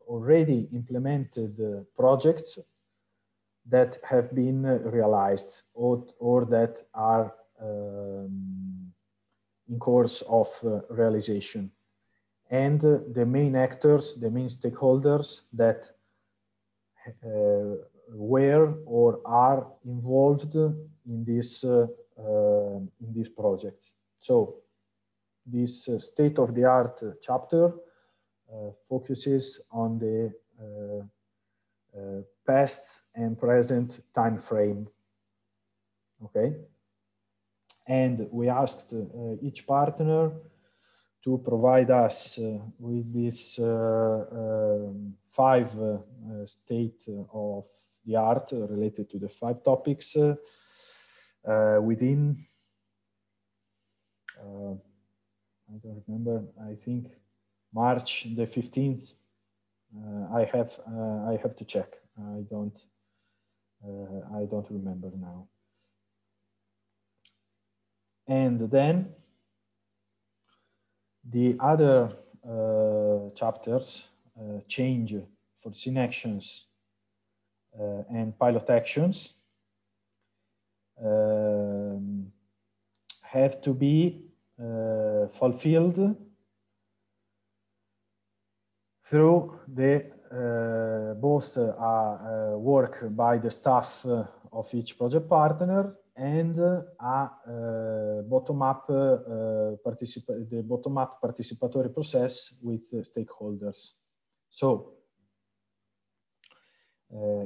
already implemented projects that have been realized or that are in course of realization, and the main actors, the main stakeholders that were or are involved in this project. So this state-of-the-art chapter focuses on the past and present time frame. Okay, and we asked each partner to provide us with this 5 state of the art related to the 5 topics within, I don't remember, I think March the 15th. I have to check. I don't remember now. And then the other chapters, change, foreseen actions, and pilot actions have to be fulfilled through the both work by the staff of each project partner and a bottom-up participatory process with stakeholders. So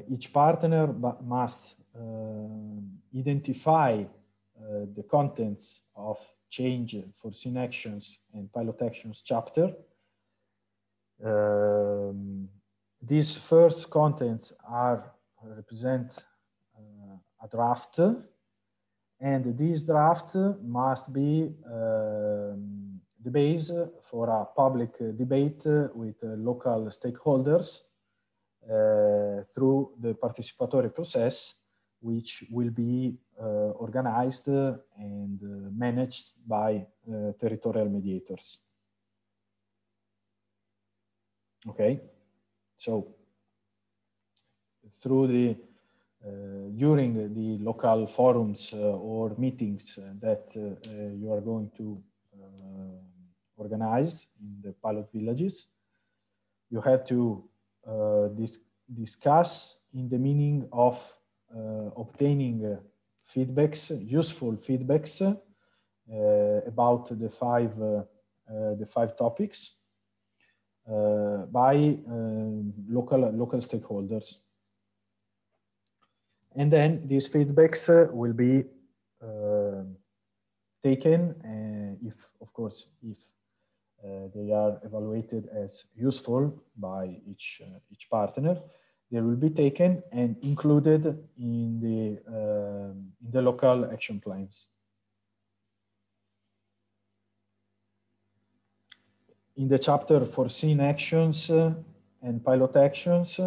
each partner must identify the contents of change, foreseen actions, and pilot actions chapter. These first contents represent a draft, and this draft must be the base for a public debate with local stakeholders through the participatory process, which will be organized and managed by territorial mediators. Okay, so through the during the local forums or meetings that you are going to organize in the pilot villages, you have to discuss in the meaning of obtaining feedbacks, useful feedbacks about the five topics by local stakeholders. And then these feedbacks will be taken, if they are evaluated as useful by each partner, they will be taken and included in the local action plans. In the chapter foreseen actions and pilot actions,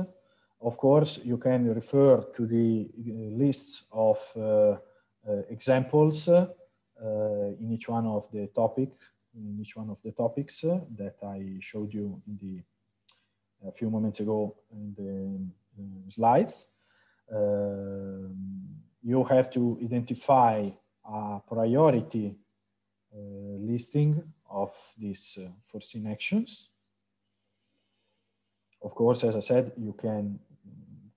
of course, you can refer to the lists of examples in each one of the topics, that I showed you in a few moments ago in the slides. You have to identify a priority listing of these foreseen actions. Of course, as I said, you can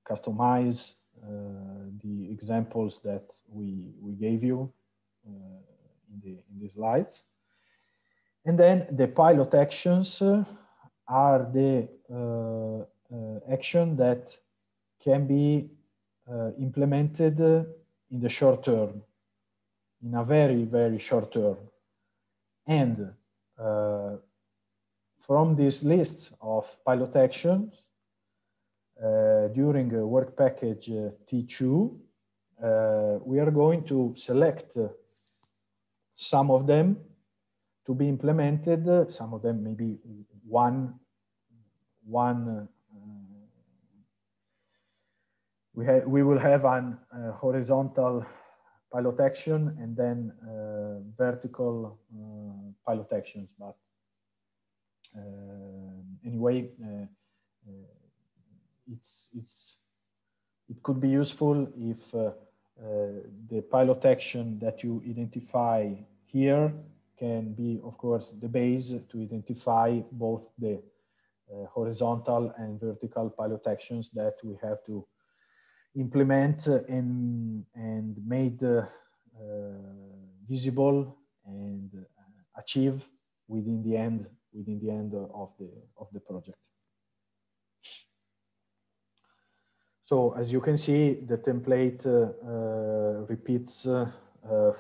customize the examples that we gave you in the slides. And then the pilot actions are the action that can be implemented in the short term, in a very, very short term. And from this list of pilot actions, during work package T2, we are going to select some of them to be implemented, some of them maybe one we will have an horizontal pilot action and then vertical pilot actions, but anyway, it could be useful if the pilot action that you identify here can be, of course, the base to identify both the horizontal and vertical pilot actions that we have to implement and made visible and achieve within the end of the project. So as you can see, the template repeats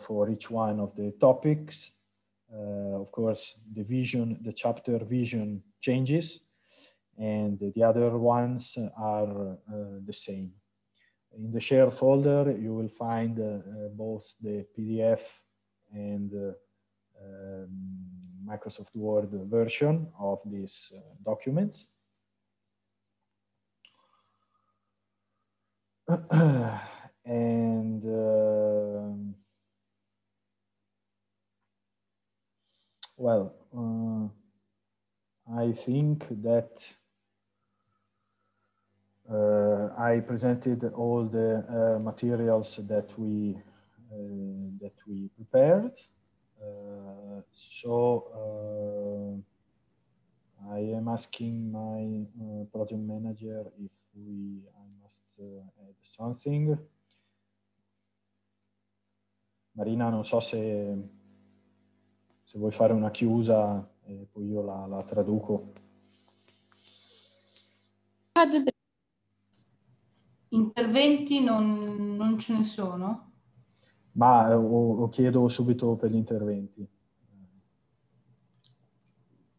for each one of the topics. Of course, the chapter vision changes, and the other ones are the same. In the share folder, you will find both the PDF and Microsoft Word version of these documents. And well, I think that I presented all the materials that we prepared. I am asking my project manager if I must add something. Marina, non so se vuoi fare una chiusa e poi io la traduco. Interventi non ce ne sono? Ma chiedo subito per gli interventi.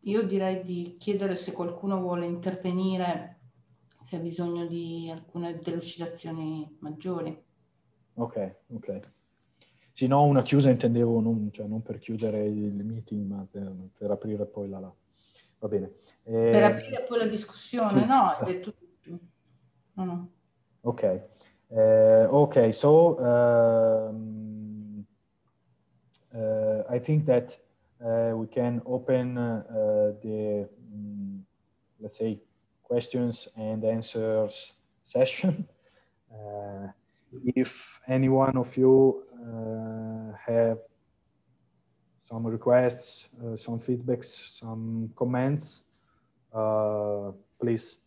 Io direi di chiedere se qualcuno vuole intervenire, se ha bisogno di alcune delucidazioni maggiori. Ok. Sì, no, una chiusa intendevo non per chiudere il meeting, ma per aprire poi la... Va bene. Per aprire poi la discussione, sì. No, hai detto tutto. No. Ok. Okay, so I think that we can open the, let's say, questions and answers session. If any one of you have some requests, some feedbacks, some comments, please,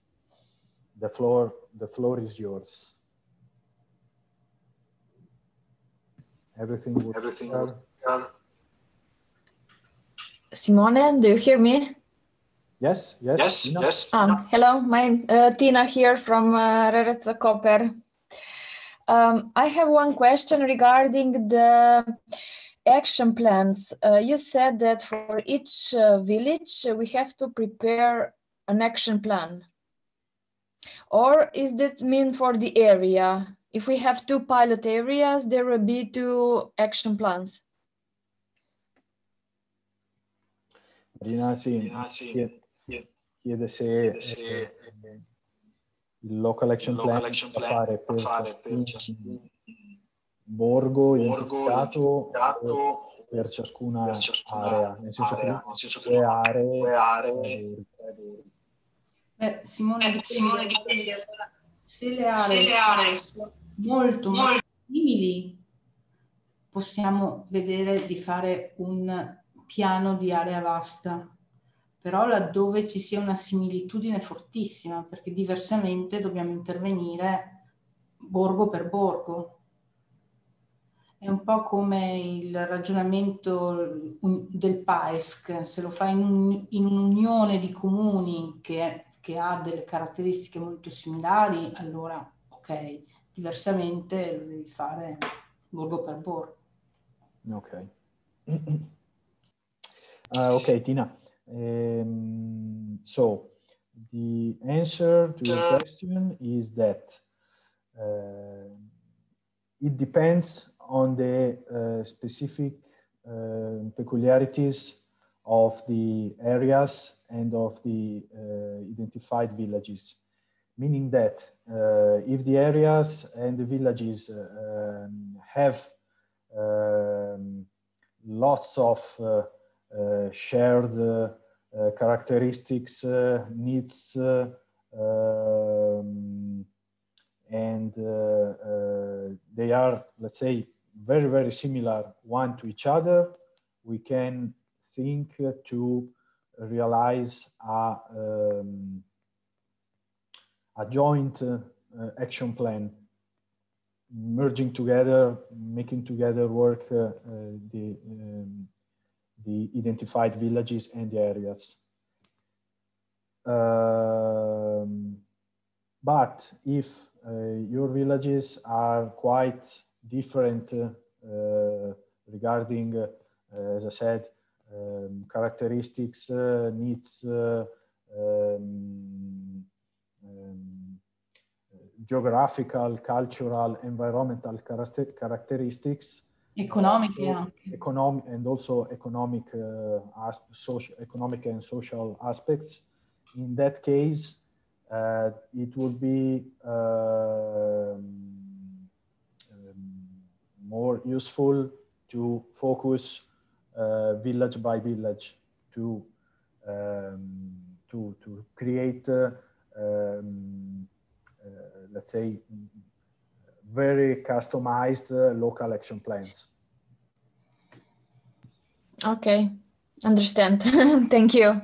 the floor is yours. Everything well? Simone, do you hear me? Yes. Hello, Tina here from Rerezza Koper. I have one question regarding the action plans. You said that for each village we have to prepare an action plan. Or is that mean for the area? If we have 2 pilot areas, there will be 2 action plans. Marina, sì. Chiede se il local action plan da fare per ciascun borgo identificato o per ciascuna area, nel senso che due aree. Simone, se le aree sono molto simili, possiamo vedere di fare un piano di area vasta, però laddove ci sia una similitudine fortissima, perché diversamente dobbiamo intervenire borgo per borgo. È un po' come il ragionamento del PAESC, se lo fai in un'unione di comuni che ha delle caratteristiche molto similari, allora ok, diversamente lo devi fare borgo per borgo. Ok. Okay, Tina. So the answer to your question is that it depends on the specific peculiarities of the areas and of the identified villages. Meaning that if the areas and the villages have lots of shared characteristics, needs, and they are, let's say, very, very similar one to each other, we can think to realize a joint action plan, merging together, making together work the identified villages and the areas. But if your villages are quite different regarding, as I said, characteristics, needs, geographical, cultural, environmental characteristics, economic and also economic, economic and social aspects. In that case, it would be more useful to focus village by village to create let's say, very customized local action plans. Okay, understand. Thank you.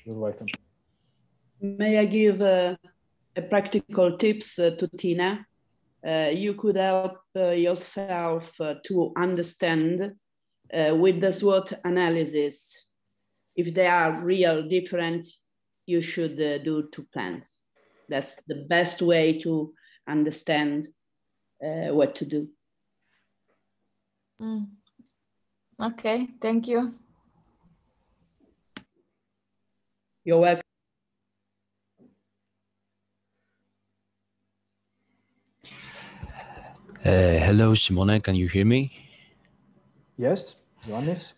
You're welcome. May I give a practical tips to Tina? You could help yourself to understand with the SWOT analysis, if they are real different, you should do 2 plans. That's the best way to understand what to do. Okay, thank you. You're welcome. Hello, Simone, can you hear me? Yes, Ioannis?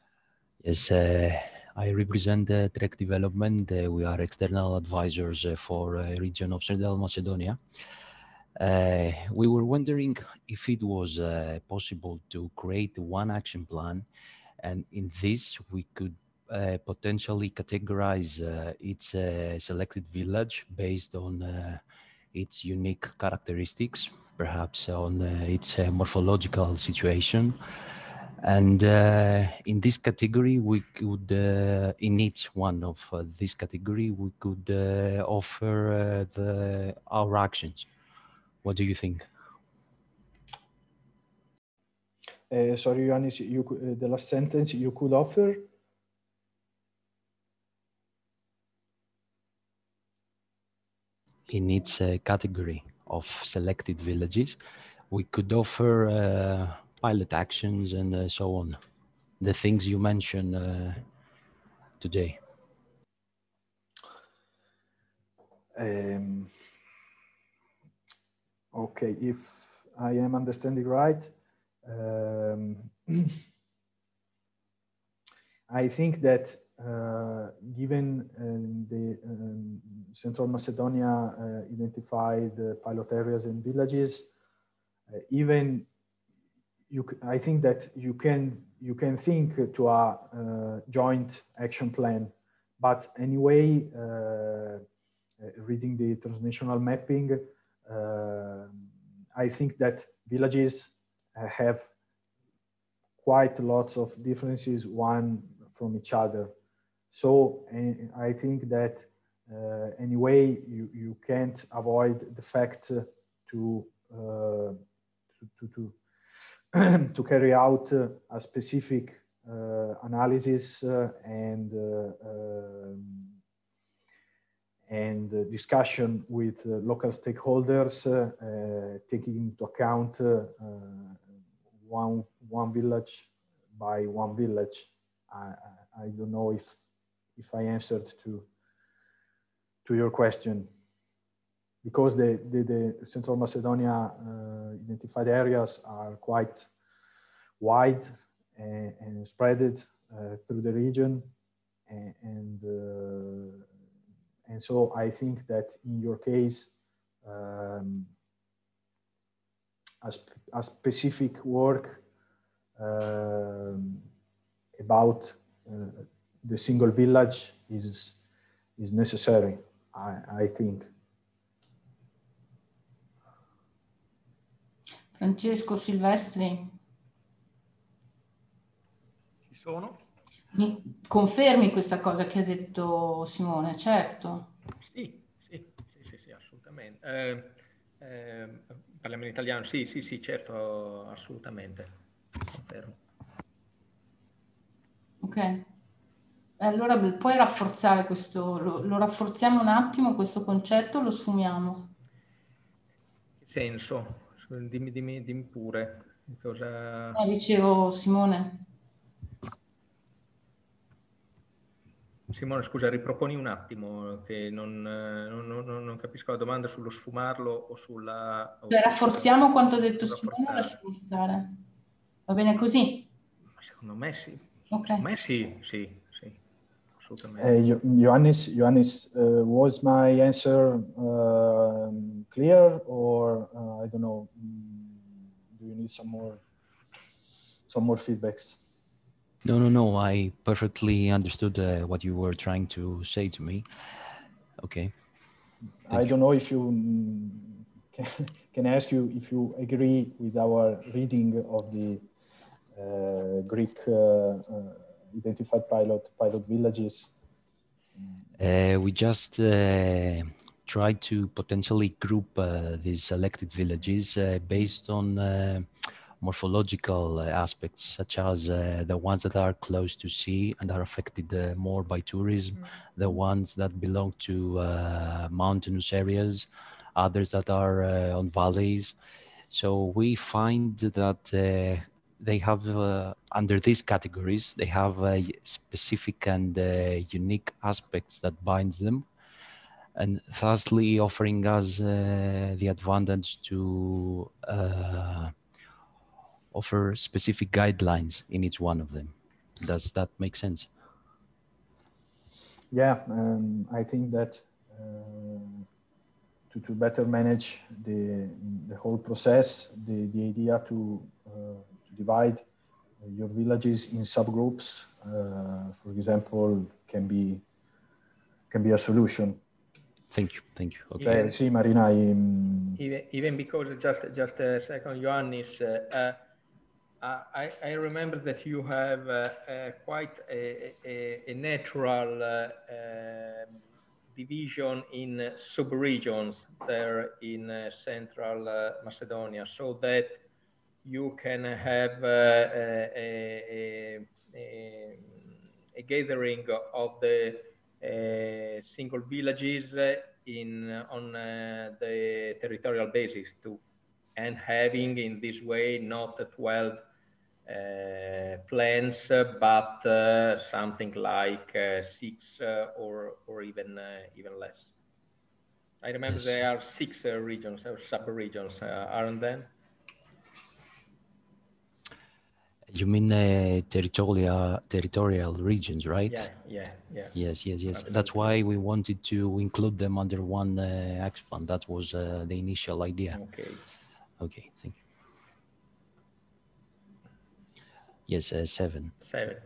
Yes, I represent Trek Development. We are external advisors for region of Central Macedonia. We were wondering if it was possible to create one action plan, and in this we could potentially categorize each selected village based on its unique characteristics, perhaps on its morphological situation. And in this category, we could, in each one of this category, we could offer our actions. What do you think? Sorry, Ioannis, the last sentence, you could offer? In each category of selected villages, we could offer pilot actions and so on. The things you mentioned today. Okay, if I am understanding right, I think that given the Central Macedonia identified pilot areas and villages, even I think that you can think to a joint action plan, but anyway, reading the transnational mapping, I think that villages have quite lots of differences one from each other. So I think that anyway, you can't avoid the fact to carry out a specific analysis and discussion with local stakeholders, taking into account one village by one village. I don't know if I answered to your question, because the Central Macedonia identified areas are quite wide and spread through the region, and so I think that in your case, a specific work about the single village is necessary, I think. Francesco Silvestri. Ci sono? Mi confermi questa cosa che ha detto Simone, certo? Sì, assolutamente. Parliamo in italiano? Sì, certo, assolutamente. Confermo. Ok. Allora puoi rafforzare questo, lo rafforziamo un attimo questo concetto, lo sfumiamo? Che senso? Dimmi pure. Cosa... dicevo Simone. Simone, scusa, riproponi un attimo, che non capisco la domanda sullo sfumarlo o sulla... Cioè, rafforziamo quanto ha detto Simone o lasciamo stare? Va bene così? Secondo me sì. Ok. Secondo me sì, assolutamente. Ioannis, was my answer clear, or I don't know, do you need some more feedbacks? No, I perfectly understood what you were trying to say to me. Okay. I don't know if you can ask you if you agree with our reading of the Greek identified pilot villages. We just try to potentially group these selected villages based on morphological aspects, such as the ones that are close to sea and are affected more by tourism, the ones that belong to mountainous areas, others that are on valleys. So we find that they have, under these categories, they have specific and unique aspects that binds them, and thusly offering us the advantage to offer specific guidelines in each one of them. Does that make sense? Yeah, I think that to better manage the whole process, the idea to divide your villages in subgroups, for example, can be a solution. Thank you. Okay. Sì, Marina. Even because just a second, Ioannis, I remember that you have quite a natural division in sub-regions there in central Macedonia, so that you can have a gathering of the single villages on the territorial basis too, and having in this way not 12 plans, but something like 6 or even less. I remember yes. There are 6 regions or sub-regions, aren't there? You mean territorial regions, right? Yeah. Yes. Absolutely. That's why we wanted to include them under one action plan. That was the initial idea. Okay, thank you. Yes, 7. 7.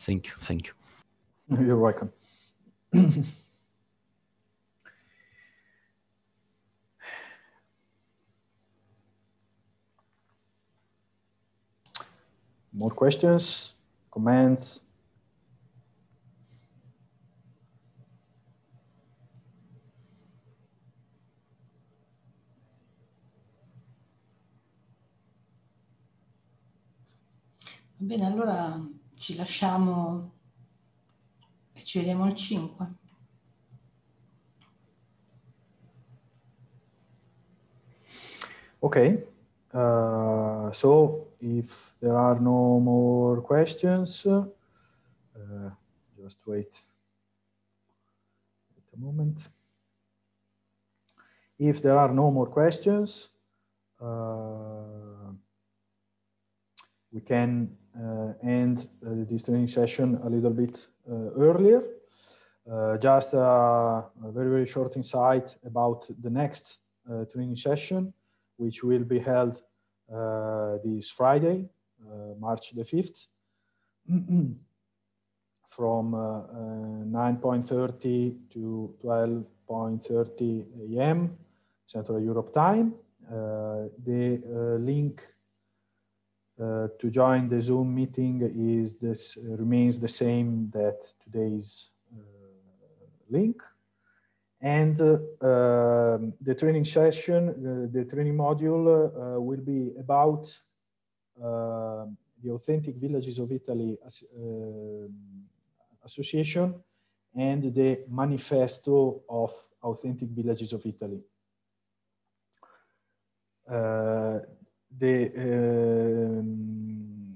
Thank you. You're welcome. More questions, comments? Bene, allora ci lasciamo e ci vediamo al 5. Okay. So if there are no more questions, just wait a moment. If there are no more questions, we can end this training session a little bit earlier. Just a very short insight about the next training session, which will be held this Friday, March the 5th, from 9:30 to 12:30 a.m. Central Europe time. The link to join the Zoom meeting remains the same that today's link. And the training session, the training module will be about the Authentic Villages of Italy Association and the Manifesto of Authentic Villages of Italy.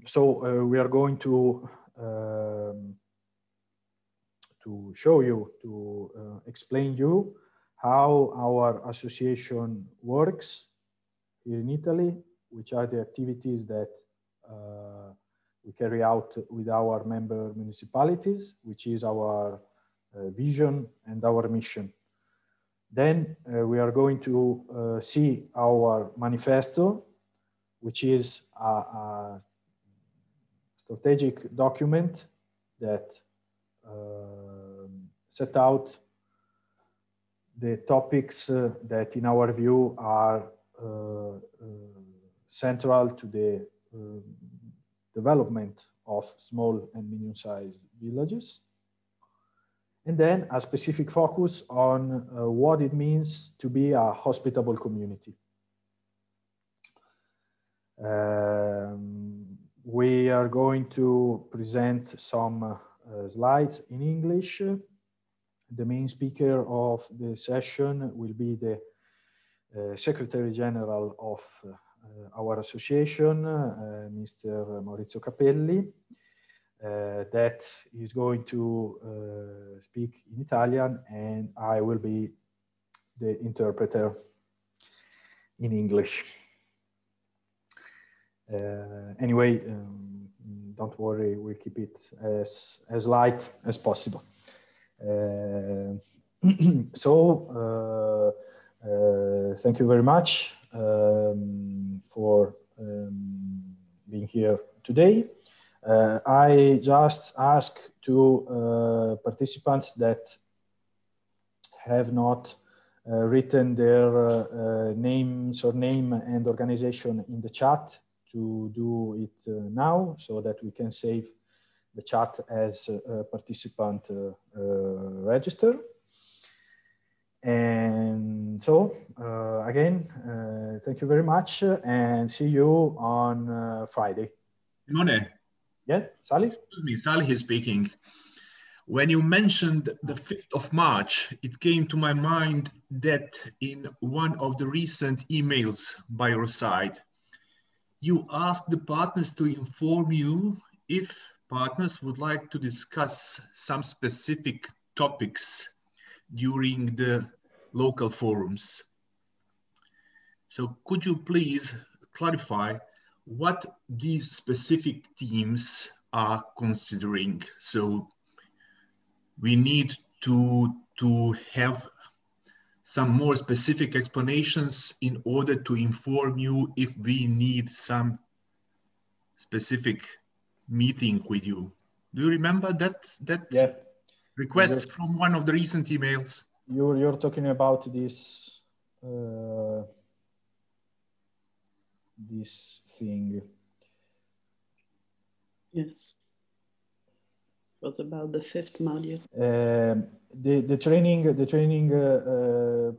So we are going to show you, to explain you how our association works here in Italy, which are the activities that we carry out with our member municipalities, which is our vision and our mission. Then we are going to see our manifesto, which is a strategic document that set out the topics that in our view are central to the development of small and medium-sized villages. And then a specific focus on what it means to be a hospitable community. We are going to present some slides in English. The main speaker of the session will be the Secretary General of our association, Mr. Maurizio Capelli, that is going to speak in Italian, and I will be the interpreter in English. Anyway, don't worry, we'll keep it as light as possible. Thank you very much for being here today. I just ask to participants that have not written their name, surname, and organization in the chat to do it now, so that we can save the chat as a participant register. And so, again, thank you very much, and see you on Friday. Simone. Yeah, Sally? Excuse me, Sally is speaking. When you mentioned the 5th of March, it came to my mind that in one of the recent emails by your side, you asked the partners to inform you if partners would like to discuss some specific topics during the local forums. So could you please clarify what these specific themes are considering? So we need to have some more specific explanations in order to inform you if we need some specific meeting with you. Do you remember that yeah. request from one of the recent emails? You're talking about this this thing. Yes. It was about the 5th module. The training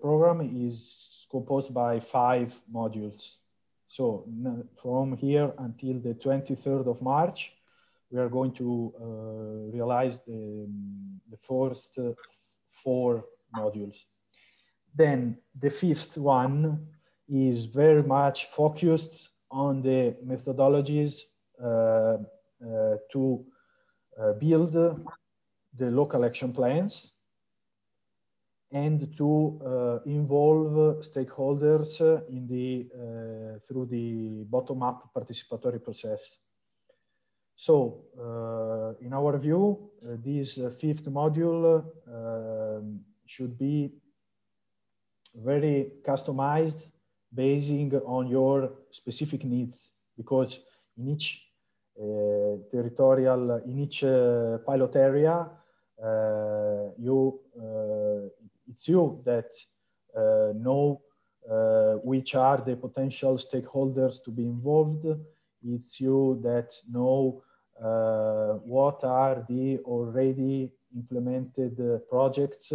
program is composed by 5 modules. So from here until the 23rd of March, we are going to realize the first 4 modules. Then the 5th one is very much focused on the methodologies to build the local action plans and to involve stakeholders in the through the bottom-up participatory process. So in our view, this 5th module should be very customized, basing on your specific needs, because in each in each pilot area, it's you that know which are the potential stakeholders to be involved. It's you that know what are the already implemented projects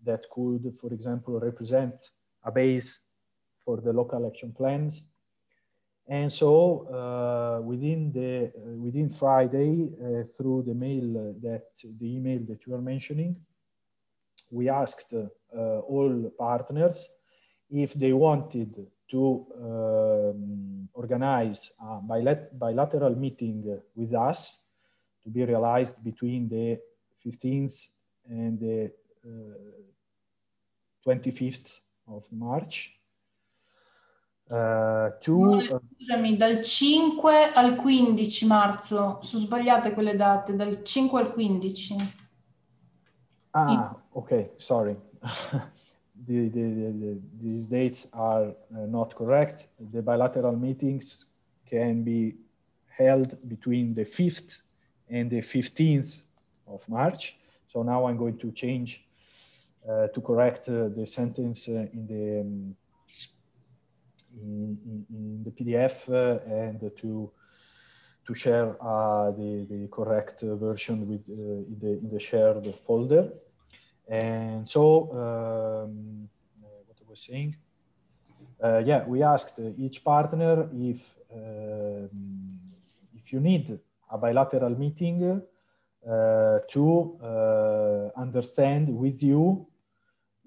that could, for example, represent a base for the local action plans. And so within Friday, through the email that you are mentioning, we asked all partners if they wanted to organize a bilateral meeting with us to be realized between the 15th and the 25th of March. Scusami, dal 5 al 15 marzo, sono sbagliate quelle date, dal 5 al 15. Ah, okay, sorry. these dates are not correct. The bilateral meetings can be held between the 5th and the 15th of March. So now I'm going to change to correct the sentence in the PDF and to share the correct version with in the shared folder. And so what I was saying, yeah, we asked each partner if you need a bilateral meeting to understand with you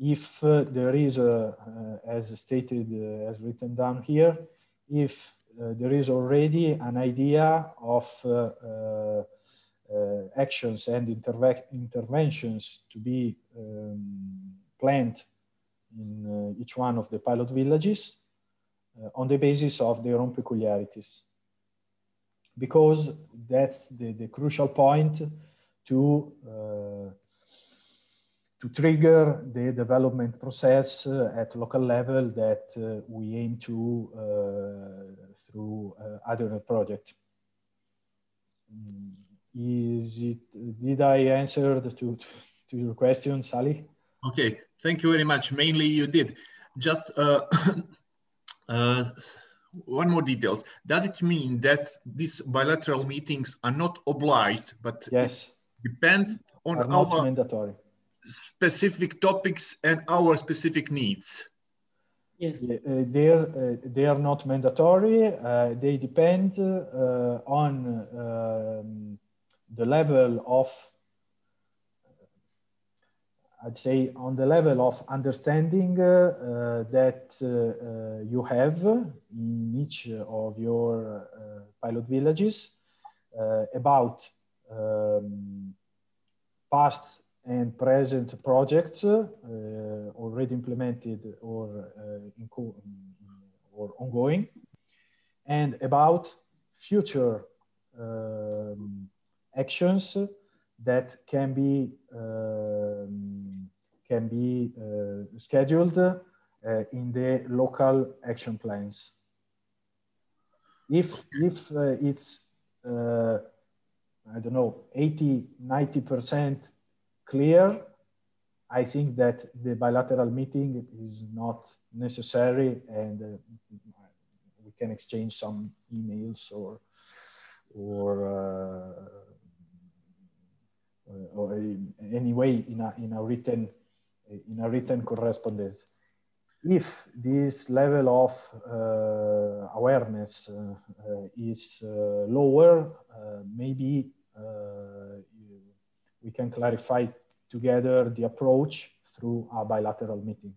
if there is, as stated, as written down here, if there is already an idea of actions and interventions to be planned in each one of the pilot villages on the basis of their own peculiarities. Because that's the crucial point to trigger the development process at local level that we aim to through other project. Did I answer to your question, Sally? Okay, thank you very much. Mainly you did. Just one more details. Does it mean that these bilateral meetings are not obliged, but yes, it depends on not our mandatory specific topics and our specific needs? Yes. They are not mandatory. They depend on the level of, I'd say, on the level of understanding that you have in each of your pilot villages about past and present projects already implemented or ongoing, and about future actions that can be scheduled in the local action plans. If it's I don't know, 80–90% clear, I think that the bilateral meeting is not necessary, and we can exchange some emails or anyway in a written correspondence. If this level of awareness is lower, maybe we can clarify together the approach through a bilateral meeting.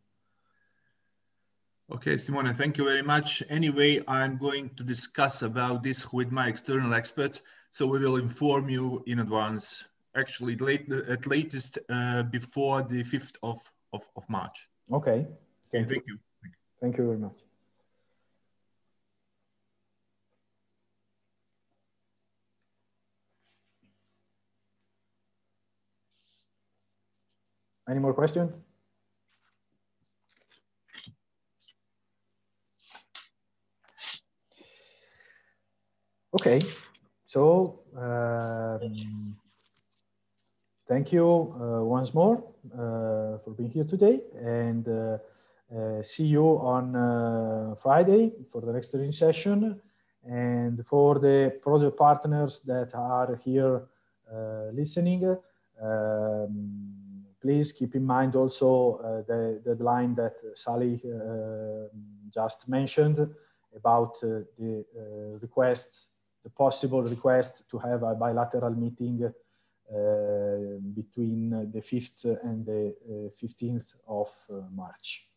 Okay, Simone, thank you very much. Anyway, I'm going to discuss about this with my external expert, so we will inform you in advance, actually at latest before the 5th of March. Okay. Okay, thank you. Thank you very much. Any more questions? Okay, so thank you once more for being here today, and see you on Friday for the next training session. And for the project partners that are here listening, please keep in mind also the deadline that Sally just mentioned about the request, the possible request to have a bilateral meeting between the 5th and the 15th of March.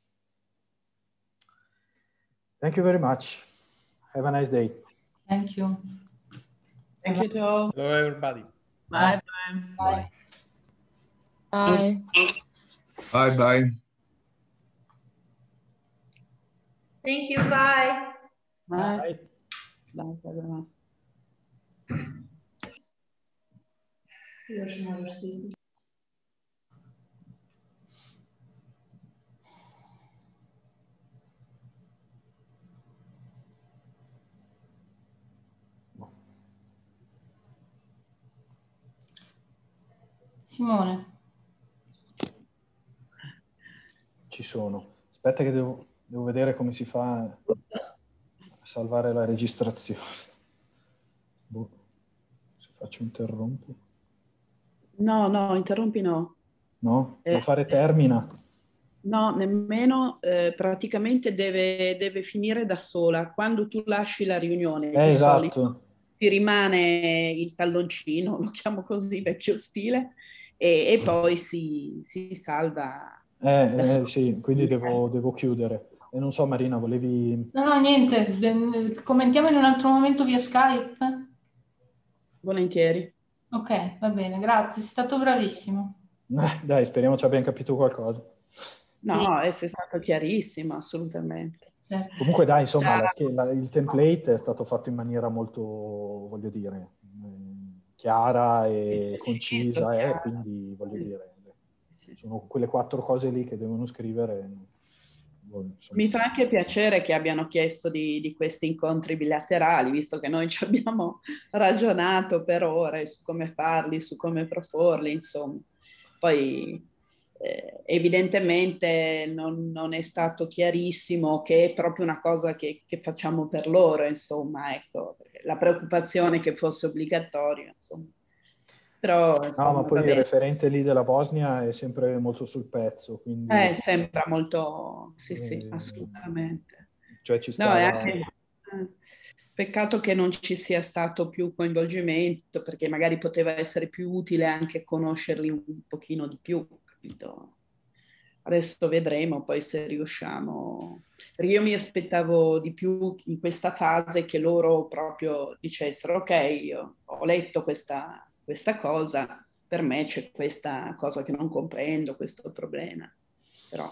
Thank you very much. Have a nice day. Thank you. Thank you, Joe. Hello, everybody. Bye. Bye. Bye. Bye-bye. Thank you. Bye. Bye. Bye, everyone. Još moraš stisnuti. Simone. Ci sono. Aspetta che devo vedere come si fa a salvare la registrazione. Boh. Se faccio interrompi. No, interrompi no. No? Devo fare termina? No, nemmeno. Praticamente deve finire da sola. Quando tu lasci la riunione, di Esatto. solito ti rimane il palloncino, lo chiamo così, vecchio stile, e poi si salva. Sì, quindi devo chiudere. E non so, Marina, volevi... No, niente. Commentiamo in un altro momento via Skype? Volentieri. Ok, va bene, grazie, sei stato bravissimo. Dai, speriamo ci abbiamo capito qualcosa. No, sei stato chiarissimo, assolutamente. Certo. Comunque dai, insomma, il template è stato fatto in maniera molto, voglio dire, chiara e concisa, quindi voglio dire, sono quelle 4 cose lì che devono scrivere. Mi fa anche piacere che abbiano chiesto di questi incontri bilaterali, visto che noi ci abbiamo ragionato per ore su come farli, su come proporli, insomma. Poi evidentemente non è stato chiarissimo che è proprio una cosa che facciamo per loro, insomma, ecco, la preoccupazione che fosse obbligatorio, insomma. Però, insomma, no, ma poi il referente lì della Bosnia è sempre molto sul pezzo, quindi... sembra molto... Sì, assolutamente. Cioè ci No, è stava... anche... Peccato che non ci sia stato più coinvolgimento, perché magari poteva essere più utile anche conoscerli un pochino di più, capito? Adesso vedremo poi se riusciamo. Perché io mi aspettavo di più in questa fase che loro proprio dicessero: ok, io ho letto questa cosa, per me c'è questa cosa che non comprendo, questo problema. Però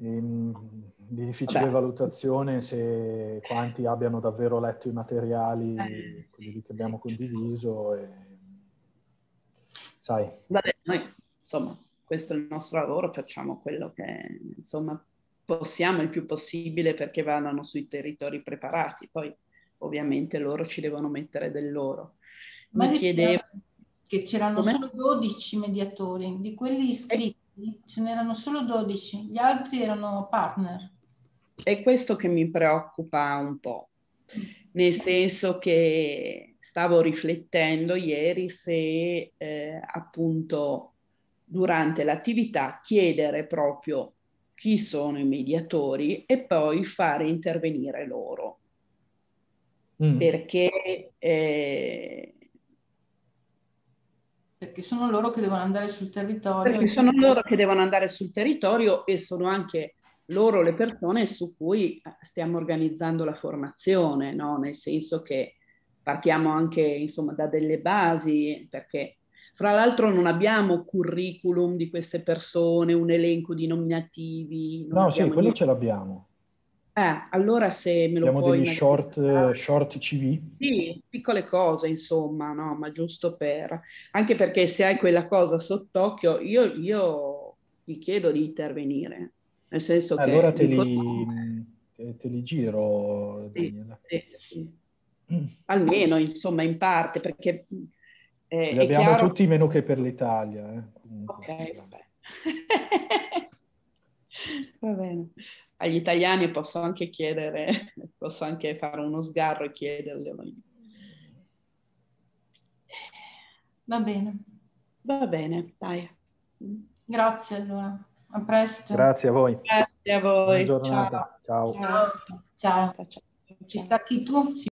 di difficile valutazione se quanti abbiano davvero letto i materiali, quelli che abbiamo condiviso. Sai. Vabbè, noi insomma, questo è il nostro lavoro, facciamo quello che insomma possiamo il più possibile perché vadano sui territori preparati. Poi ovviamente loro ci devono mettere del loro. Ma Mi chiedevo che c'erano solo 12 mediatori, di quelli iscritti ce n'erano solo 12, gli altri erano partner. È questo che mi preoccupa un po', nel senso che stavo riflettendo ieri se appunto durante l'attività chiedere proprio chi sono i mediatori e poi fare intervenire loro. Perché sono loro che devono andare sul territorio. Perché sono loro che devono andare sul territorio e sono anche loro le persone su cui stiamo organizzando la formazione, no? Nel senso che partiamo anche insomma da delle basi, perché fra l'altro non abbiamo curriculum di queste persone, un elenco di nominativi. No, sì, quello ce l'abbiamo. Allora se me lo abbiamo puoi... degli short CV. Sì, piccole cose, insomma, no? Ma giusto per... Anche perché se hai quella cosa sott'occhio, io ti chiedo di intervenire. Nel senso che... Allora te li giro, Daniela. Sì. Almeno, insomma, in parte, perché Ce li è abbiamo chiaro... tutti meno che per l'Italia. Ok, vabbè. Va bene. Agli italiani posso anche chiedere, posso anche fare uno sgarro e chiederglielo. Va bene. Va bene, dai. Grazie allora. A presto. Grazie a voi. Grazie a voi. Buona giornata. Ciao. Ciao. Ci stacchi tu?